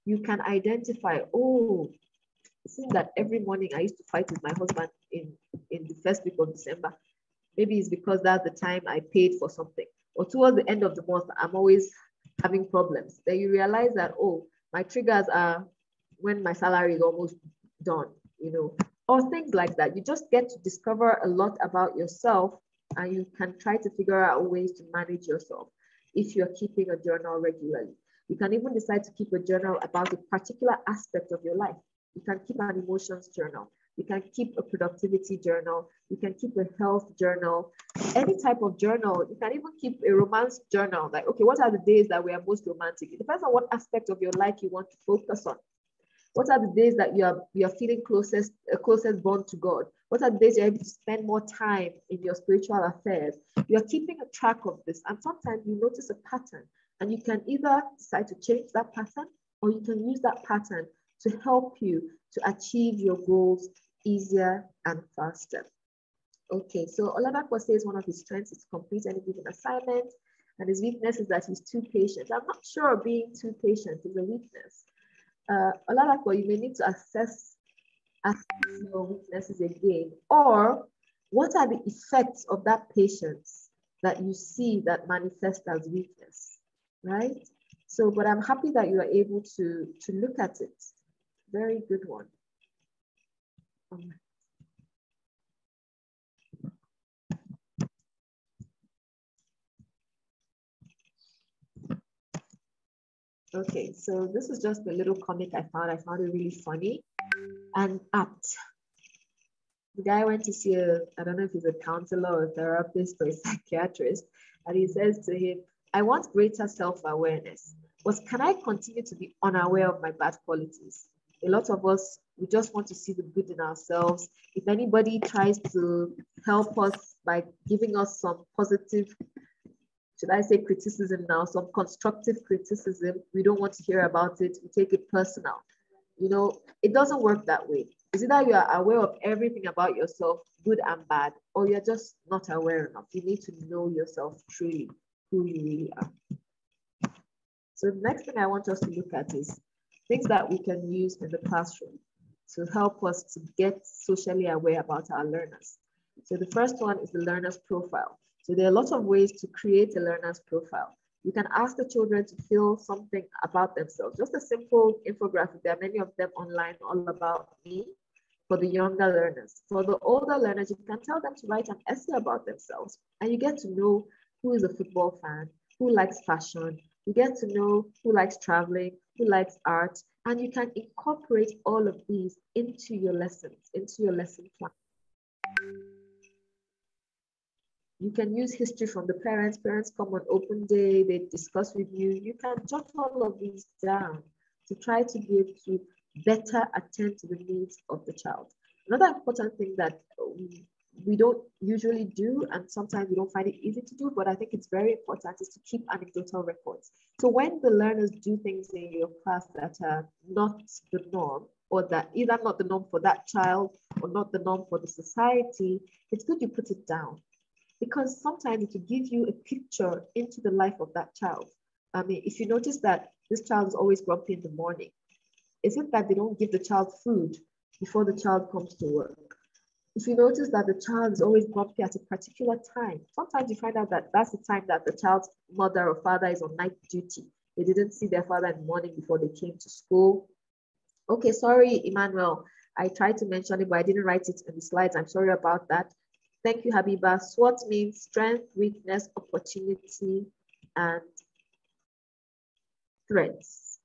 Speaker 4: you can identify, oh, it seems that every morning I used to fight with my husband in the first week of December. Maybe it's because that's the time I paid for something. Or towards the end of the month, I'm always having problems. Then you realize that, oh, my triggers are when my salary is almost done, or things like that. You just get to discover a lot about yourself, and you can try to figure out ways to manage yourself if you're keeping a journal regularly. You can even decide to keep a journal about a particular aspect of your life. You can keep an emotions journal. You can keep a productivity journal. You can keep a health journal, any type of journal. You can even keep a romance journal. Like, okay, what are the days that we are most romantic? It depends on what aspect of your life you want to focus on. What are the days that you are feeling closest bond to God? What are the days you're able to spend more time in your spiritual affairs? You're keeping a track of this, and sometimes you notice a pattern, and you can either decide to change that pattern, or you can use that pattern to help you to achieve your goals easier and faster. Okay, so Oladapo says one of his strengths is to complete any given assignment, and his weakness is that he's too patient. I'm not sure being too patient is a weakness. Oladapo, you may need to assess your weaknesses again, or what are the effects of that patience that you see that manifest as weakness, right? So, but I'm happy that you are able to look at it. Very good one. Okay, so this is just a little comic I found. I found it really funny and apt. The guy went to see I don't know if he's a counselor or a therapist or a psychiatrist, and he says to him, I want greater self-awareness, but can I continue to be unaware of my bad qualities? A lot of us, we just want to see the good in ourselves. If anybody tries to help us by giving us some positive, should I say criticism now, some constructive criticism, we don't want to hear about it. We take it personal. You know, it doesn't work that way. It's either you are aware of everything about yourself, good and bad, or you're just not aware enough. You need to know yourself truly, who you really are. So the next thing I want us to look at is things that we can use in the classroom to help us to get socially aware about our learners. So the first one is the learner's profile. So there are lots of ways to create a learner's profile. You can ask the children to feel something about themselves, just a simple infographic. There are many of them online, all about me, for the younger learners. For the older learners, you can tell them to write an essay about themselves, and you get to know who is a football fan, who likes fashion, you get to know who likes traveling, who likes art, and you can incorporate all of these into your lessons, into your lesson plan. You can use history from the parents. Parents come on open day, they discuss with you. You can jot all of these down to try to be able to better attend to the needs of the child. Another important thing that we don't usually do, and sometimes we don't find it easy to do, but I think it's very important, is to keep anecdotal records. So when the learners do things in your class that are not the norm, or that either not the norm for that child or not the norm for the society, it's good you put it down. Because sometimes it will give you a picture into the life of that child. I mean, if you notice that this child is always grumpy in the morning, is it that they don't give the child food before the child comes to work? If you notice that the child is always grumpy at a particular time, sometimes you find out that that's the time that the child's mother or father is on night duty. They didn't see their father in the morning before they came to school. Okay, sorry, Emmanuel. I tried to mention it, but I didn't write it in the slides. I'm sorry about that. Thank you, Habiba. SWOT means strength, weakness, opportunity, and threats.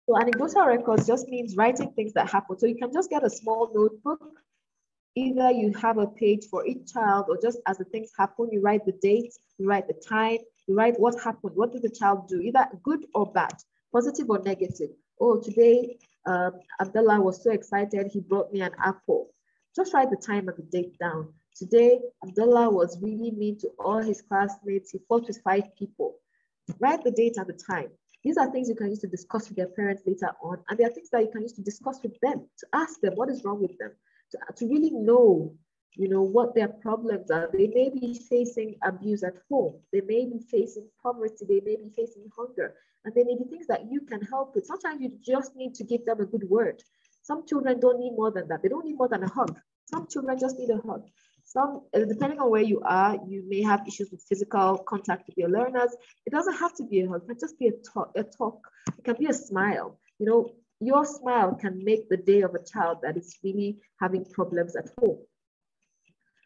Speaker 4: So anecdotal records just means writing things that happen. So you can just get a small notebook. Either you have a page for each child, or just as the things happen, you write the date, you write the time, you write what happened, what did the child do, either good or bad, positive or negative. Oh, today, Abdullah was so excited, he brought me an apple. Just write the time and the date down. Today, Abdullah was really mean to all his classmates. He fought with 5 people. Write the date and the time. These are things you can use to discuss with their parents later on. And there are things that you can use to discuss with them, to ask them what is wrong with them, to really know, what their problems are. They may be facing abuse at home. They may be facing poverty. They may be facing hunger. And there may be things that you can help with. Sometimes you just need to give them a good word. Some children don't need more than that. They don't need more than a hug. Some children just need a hug. Some, depending on where you are, you may have issues with physical contact with your learners. It doesn't have to be a hug. It can just be a talk. It can be a smile. Your smile can make the day of a child that is really having problems at home.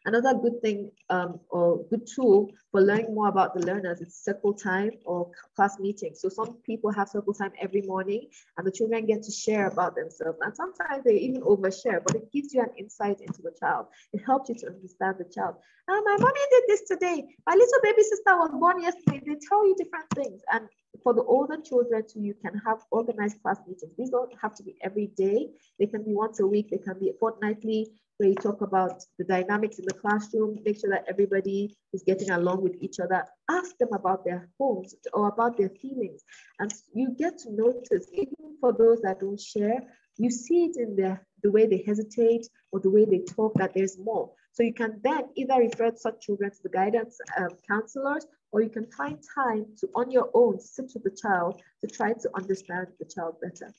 Speaker 4: Another good thing or good tool for learning more about the learners is circle time or class meetings. So some people have circle time every morning and the children get to share about themselves. And sometimes they even overshare, but it gives you an insight into the child. It helps you to understand the child. My mommy did this today. My little baby sister was born yesterday. They tell you different things. And for the older children too, you can have organized class meetings. These don't have to be every day. They can be once a week. They can be fortnightly, where you talk about the dynamics in the classroom, make sure that everybody is getting along with each other. Ask them about their homes or about their feelings. And you get to notice, even for those that don't share, you see it in the way they hesitate or the way they talk, that there's more. So you can then either refer such children to the guidance counselors, or you can find time to, on your own, sit with the child to try to understand the child better.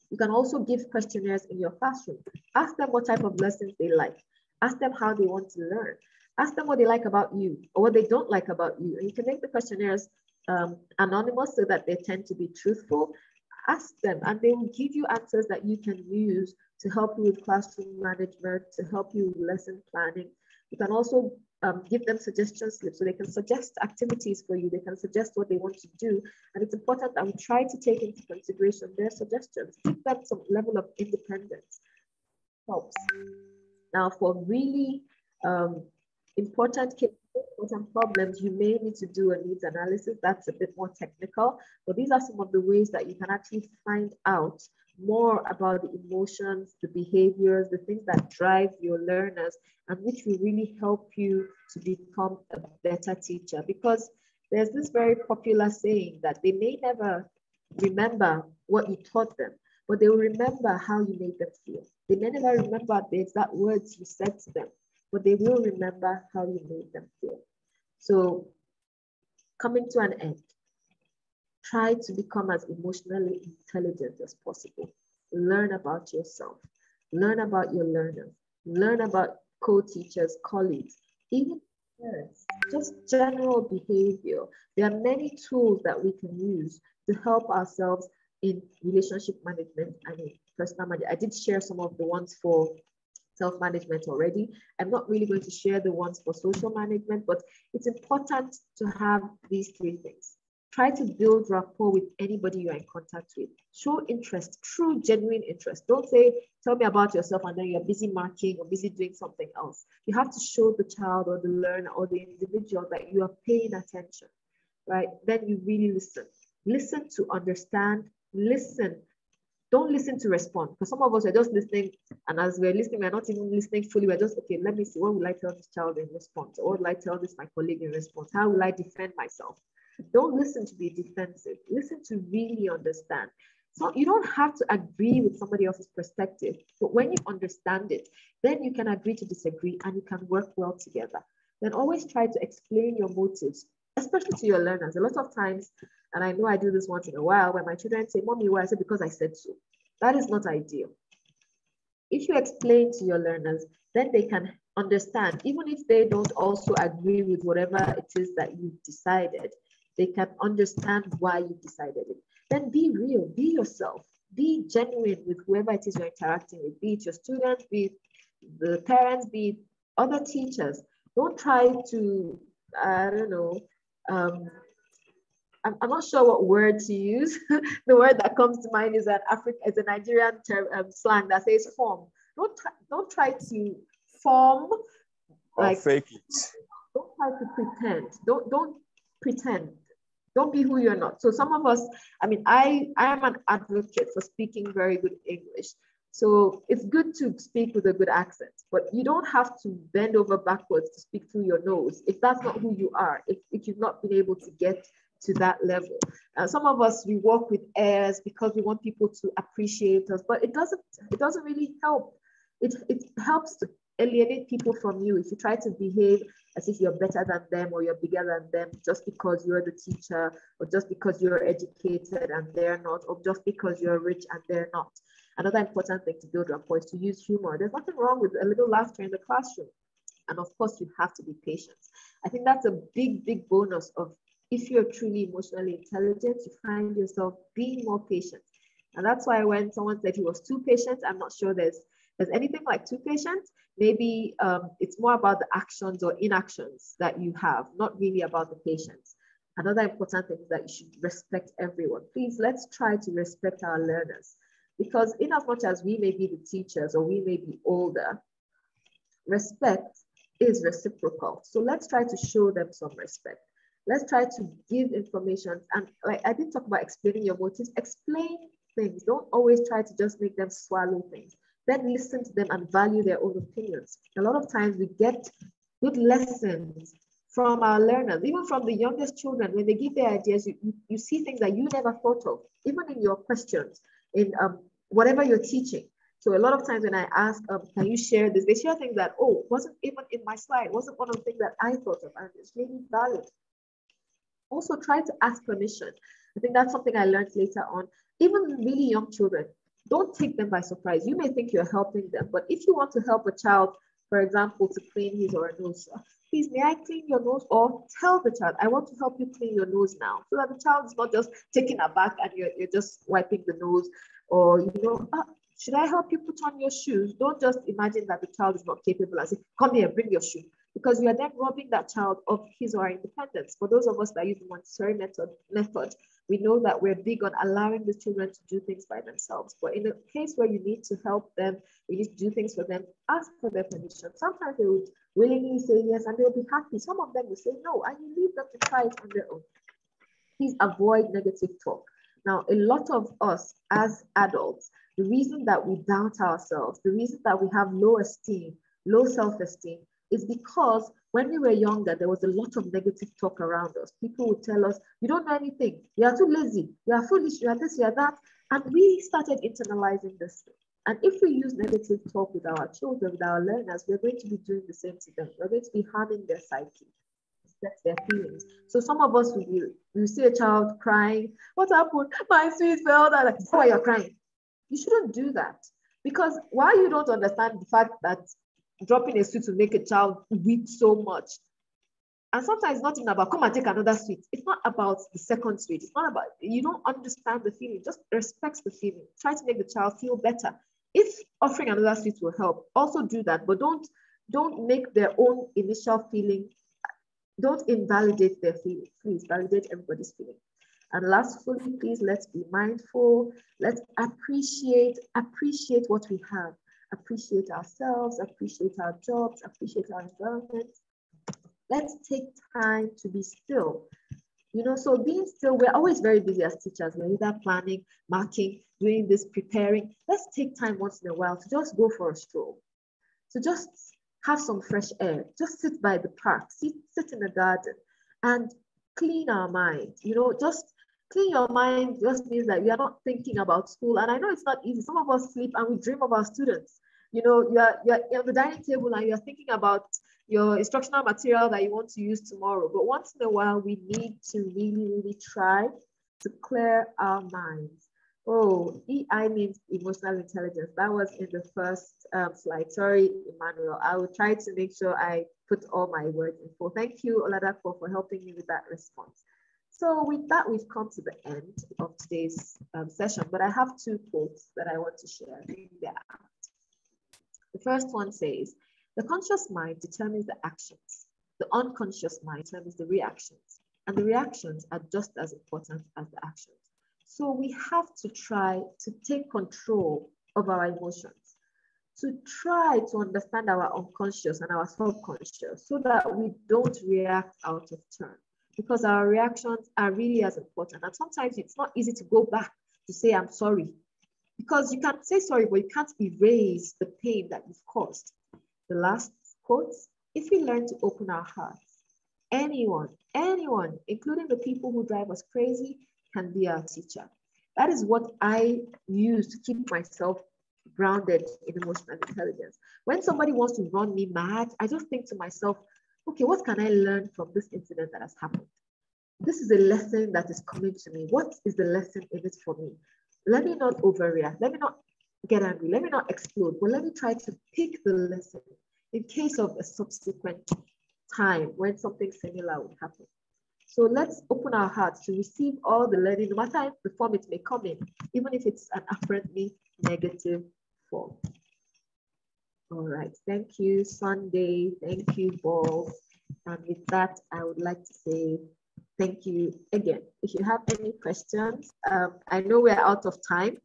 Speaker 4: You can also give questionnaires in your classroom. Ask them what type of lessons they like. Ask them how they want to learn. Ask them what they like about you or what they don't like about you. And you can make the questionnaires anonymous so that they tend to be truthful. Ask them and they will give you answers that you can use to help you with classroom management, to help you with lesson planning. You can also give them suggestion slips so they can suggest activities for you. They can suggest what they want to do. And it's important that we try to take into consideration their suggestions. Give them some level of independence. Helps. Now, for really important problems, you may need to do a needs analysis. That's a bit more technical, but these are some of the ways that you can actually find out more about the emotions, the behaviors, the things that drive your learners, and which will really help you to become a better teacher. Because there's this very popular saying that they may never remember what you taught them, but they will remember how you made them feel. They may never remember the exact words you said to them, but they will remember how you made them feel. So, coming to an end, try to become as emotionally intelligent as possible. Learn about yourself. Learn about your learners. Learn about co-teachers, colleagues, even parents, just general behavior. There are many tools that we can use to help ourselves in relationship management and in personal management. I did share some of the ones for self-management already. I'm not really going to share the ones for social management, but it's important to have these three things. Try to build rapport with anybody you're in contact with. Show interest, true, genuine interest. Don't say, tell me about yourself, and then you're busy marking or busy doing something else. You have to show the child or the learner or the individual that you are paying attention, right? Then you really listen. Listen to understand, listen. Don't listen to respond, because some of us are just listening, and as we're listening, we're not even listening fully. We're just, okay, let me see, what will I tell this child in response? Or what will I tell this my colleague in response? How will I defend myself? Don't listen to be defensive. Listen to really understand. So you don't have to agree with somebody else's perspective, but when you understand it, then you can agree to disagree and you can work well together. Then always try to explain your motives, especially to your learners. A lot of times, and I know I do this once in a while, when my children say, Mommy, why? I say, because I said so. That is not ideal. If you explain to your learners, then they can understand, even if they don't also agree with whatever it is that you've decided, they can understand why you decided it. Then be real, be yourself, be genuine with whoever it is you're interacting with, be it your students, be it the parents, be it other teachers. Don't try to, I don't know, I'm not sure what word to use. The word that comes to mind is is a Nigerian term, slang that says form. Don't try to form, like
Speaker 6: fake it.
Speaker 4: Don't try to pretend. Don't pretend. Don't be who you're not. So some of us, I mean, I am an advocate for speaking very good English. So it's good to speak with a good accent, but you don't have to bend over backwards to speak through your nose if that's not who you are, if you've not been able to get to that level. Some of us, we walk with airs because we want people to appreciate us, but it doesn't really help. It helps to alienate people from you if you try to behave as if you're better than them or you're bigger than them just because you're the teacher, or just because you're educated and they're not, or just because you're rich and they're not. Another important thing to build rapport is to use humor. There's nothing wrong with a little laughter in the classroom. And of course, you have to be patient. I think that's a big, big bonus of if you're truly emotionally intelligent, you find yourself being more patient. And that's why when someone said he was too patient, I'm not sure there's Is anything like too patient? Maybe it's more about the actions or inactions that you have, not really about the patience. Another important thing is that you should respect everyone. Please, let's try to respect our learners, because in as much as we may be the teachers or we may be older, respect is reciprocal. So let's try to show them some respect. Let's try to give information. And like I did talk about explaining your motives, explain things. Don't always try to just make them swallow things. Then listen to them and value their own opinions. A lot of times we get good lessons from our learners, even from the youngest children. When they give their ideas, you see things that you never thought of, even in your questions, in whatever you're teaching. So a lot of times when I ask, can you share this? They share things that, oh, wasn't even in my slide, wasn't one of the things that I thought of, and it's really valid. Also try to ask permission. I think that's something I learned later on. Even really young children, don't take them by surprise. You may think you're helping them, but if you want to help a child, for example, to clean his or her nose, please, may I clean your nose? Or tell the child, I want to help you clean your nose now. So that the child is not just taken aback and you're just wiping the nose, or, you know, should I help you put on your shoes? Don't just imagine that the child is not capable and say, come here, bring your shoe. Because you are then robbing that child of his or her independence. For those of us that use the Montessori method, we know that we're big on allowing the children to do things by themselves. But in a case where you need to help them, you need to do things for them, ask for their permission. Sometimes they would willingly say yes and they'll be happy. Some of them will say no, and you leave them to try it on their own. Please avoid negative talk. Now, a lot of us as adults, the reason that we doubt ourselves, the reason that we have low esteem, low self-esteem, is because when we were younger, there was a lot of negative talk around us. People would tell us, you don't know anything, you are too lazy, you are foolish, you are this, you are that. And we started internalizing this. And if we use negative talk with our children, with our learners, we're going to be doing the same to them. We're going to be harming their psyche, their feelings. So some of us will see a child crying, what happened? My sweet fell down. Like, why you're crying? You shouldn't do that. Because why you don't understand the fact that dropping a sweet will make a child weep so much. And sometimes it's not even about, come and take another sweet. It's not about the second sweet. It's not about, you don't understand the feeling. Just respect the feeling. Try to make the child feel better. If offering another sweet will help, also do that. But don't make their own initial feeling, don't invalidate their feeling. Please validate everybody's feeling. And lastly, please, let's be mindful. Let's appreciate what we have. Appreciate ourselves, appreciate our jobs, appreciate our environment. Let's take time to be still. You know, so being still, we're always very busy as teachers. We're either planning, marking, doing this, preparing. Let's take time once in a while to just go for a stroll, to just have some fresh air, just sit by the park, sit in the garden and clean our mind. You know, just clean your mind just means that we are not thinking about school. And I know it's not easy. Some of us sleep and we dream of our students. You know, you're on the dining table and you're thinking about your instructional material that you want to use tomorrow. But once in a while, we need to really, really try to clear our minds. Oh, EI means emotional intelligence. That was in the first slide. Sorry, Emmanuel. I will try to make sure I put all my words in full. Thank you, Oladapo, for helping me with that response. So with that, we've come to the end of today's session, but I have two quotes that I want to share. The first one says, the conscious mind determines the actions. The unconscious mind determines the reactions. And the reactions are just as important as the actions. So we have to try to take control of our emotions, to try to understand our unconscious and our subconscious so that we don't react out of turn, because our reactions are really as important. And sometimes it's not easy to go back to say, I'm sorry, because you can say sorry, but you can't erase the pain that you've caused. The last quote, if we learn to open our hearts, anyone, including the people who drive us crazy, can be our teacher. That is what I use to keep myself grounded in emotional intelligence. When somebody wants to run me mad, I just think to myself, okay, what can I learn from this incident that has happened? This is a lesson that is coming to me. What is the lesson in it for me? Let me not overreact. Let me not get angry. Let me not explode. But let me try to pick the lesson in case of a subsequent time when something similar would happen. So let's open our hearts to receive all the learning, no matter the form it may come in, even if it's an apparently negative form. right. Thank you, Sunday. Thank you, Balls. And with that, I would like to say thank you again. If you have any questions, I know we're out of time.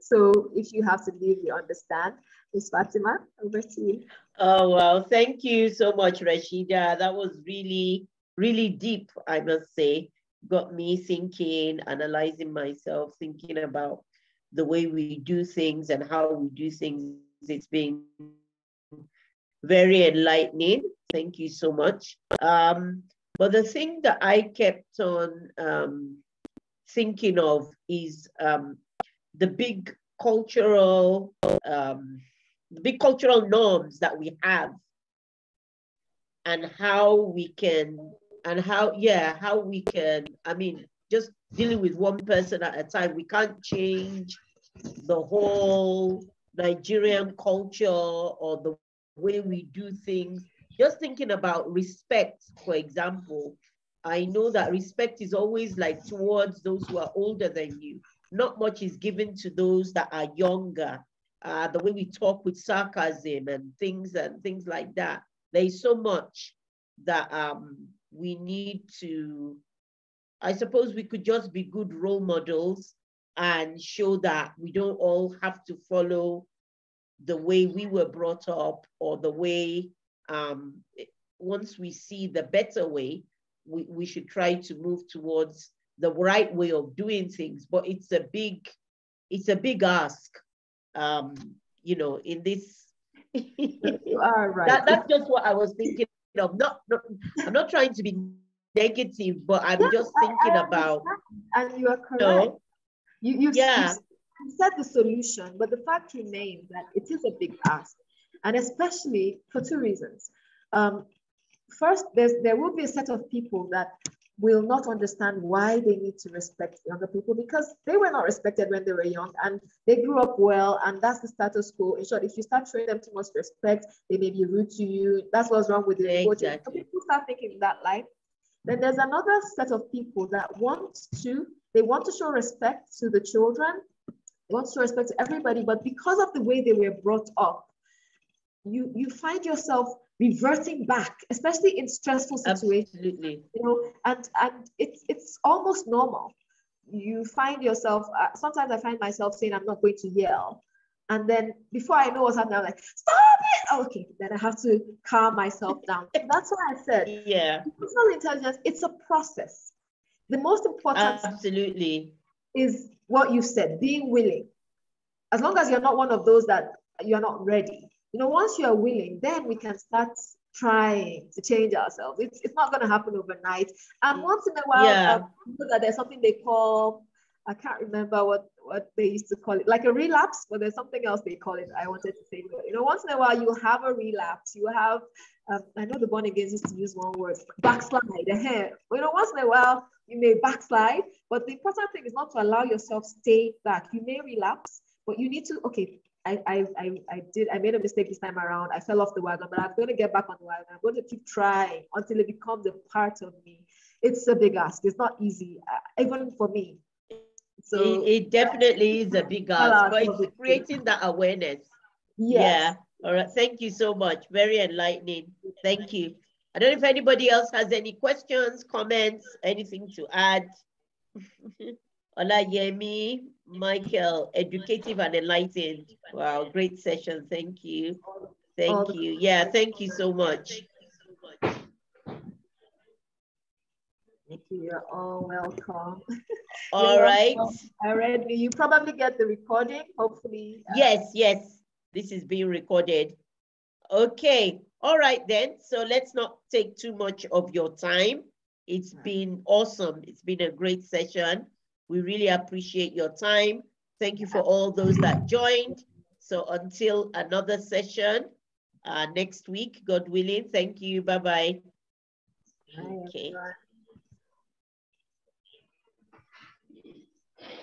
Speaker 4: So if you have to leave, we understand. Ms. Fatima, over to you.
Speaker 1: Oh, well, thank you so much, Rasheedah. That was really, really deep, I must say. Got me thinking, analyzing myself, thinking about the way we do things and how we do things. It's been very enlightening. Thank you so much. But the thing that I kept on thinking of is the big cultural norms that we have, and how we can, I mean, just dealing with one person at a time. We can't change the whole Nigerian culture or the way we do things. Just thinking about respect, for example, I know that respect is always like towards those who are older than you. Not much is given to those that are younger. The way we talk with sarcasm and things like that. There is so much that we need to, I suppose we could just be good role models and show that we don't all have to follow the way we were brought up, or the way, once we see the better way, we should try to move towards the right way of doing things. But it's a big ask, you know, in this.
Speaker 4: You are right.
Speaker 1: That's just what I was thinking of. I'm not trying to be negative, but I'm just thinking about.
Speaker 4: And you are correct.
Speaker 1: No,
Speaker 4: You said the solution, but the fact remains that it is a big ask, and especially for two reasons. First, there will be a set of people that will not understand why they need to respect younger people, because they were not respected when they were young and they grew up well, and that's the status quo. In short, if you start showing them too much respect, they may be rude to you. That's what's wrong with the reporting. So people start thinking in that light. Then there's another set of people that want to show respect to the children. They want to show respect to everybody, but because of the way they were brought up, you find yourself reverting back, especially in stressful situations.
Speaker 1: Absolutely.
Speaker 4: You know, and it's almost normal. You find yourself, sometimes I find myself saying, I'm not going to yell. And then before I know what's happening, I'm like, stop it! Oh, okay, then I have to calm myself down. That's why I said, emotional intelligence, it's a process. The most important
Speaker 1: absolutely
Speaker 4: is what you said, being willing. As long as you're not one of those that you're not ready. You know, once you're willing, then we can start trying to change ourselves. It's not going to happen overnight. And once in a while, you know that there's something they call, I can't remember what they used to call it, like a relapse, but there's something else they call it. I wanted to say, you know, once in a while you have a relapse. You have, I know the born again used to use one word, backslide. You know, once in a while you may backslide, but the important thing is not to allow yourself stay back. You may relapse, but you need to, okay, I made a mistake this time around. I fell off the wagon, but I'm going to get back on the wagon. I'm going to keep trying until it becomes a part of me. It's a big ask. It's not easy, even for me. So
Speaker 1: it definitely is a big ask, but it's creating that awareness.
Speaker 4: Yes.
Speaker 1: Yeah. All right. Thank you so much. Very enlightening. Thank you. I don't know if anybody else has any questions, comments, anything to add. Olayemi, Michael, educative and enlightened. Wow, great session. Thank you. Thank you. Yeah, thank you so much.
Speaker 4: Thank you. You're all welcome.
Speaker 1: All right.
Speaker 4: Already, you probably get the recording, hopefully.
Speaker 1: Yes. This is being recorded. Okay. All right then. So let's not take too much of your time. It's been awesome. It's been a great session. We really appreciate your time. Thank you for all those that joined. So until another session next week, God willing. Thank you. Bye-bye. Okay.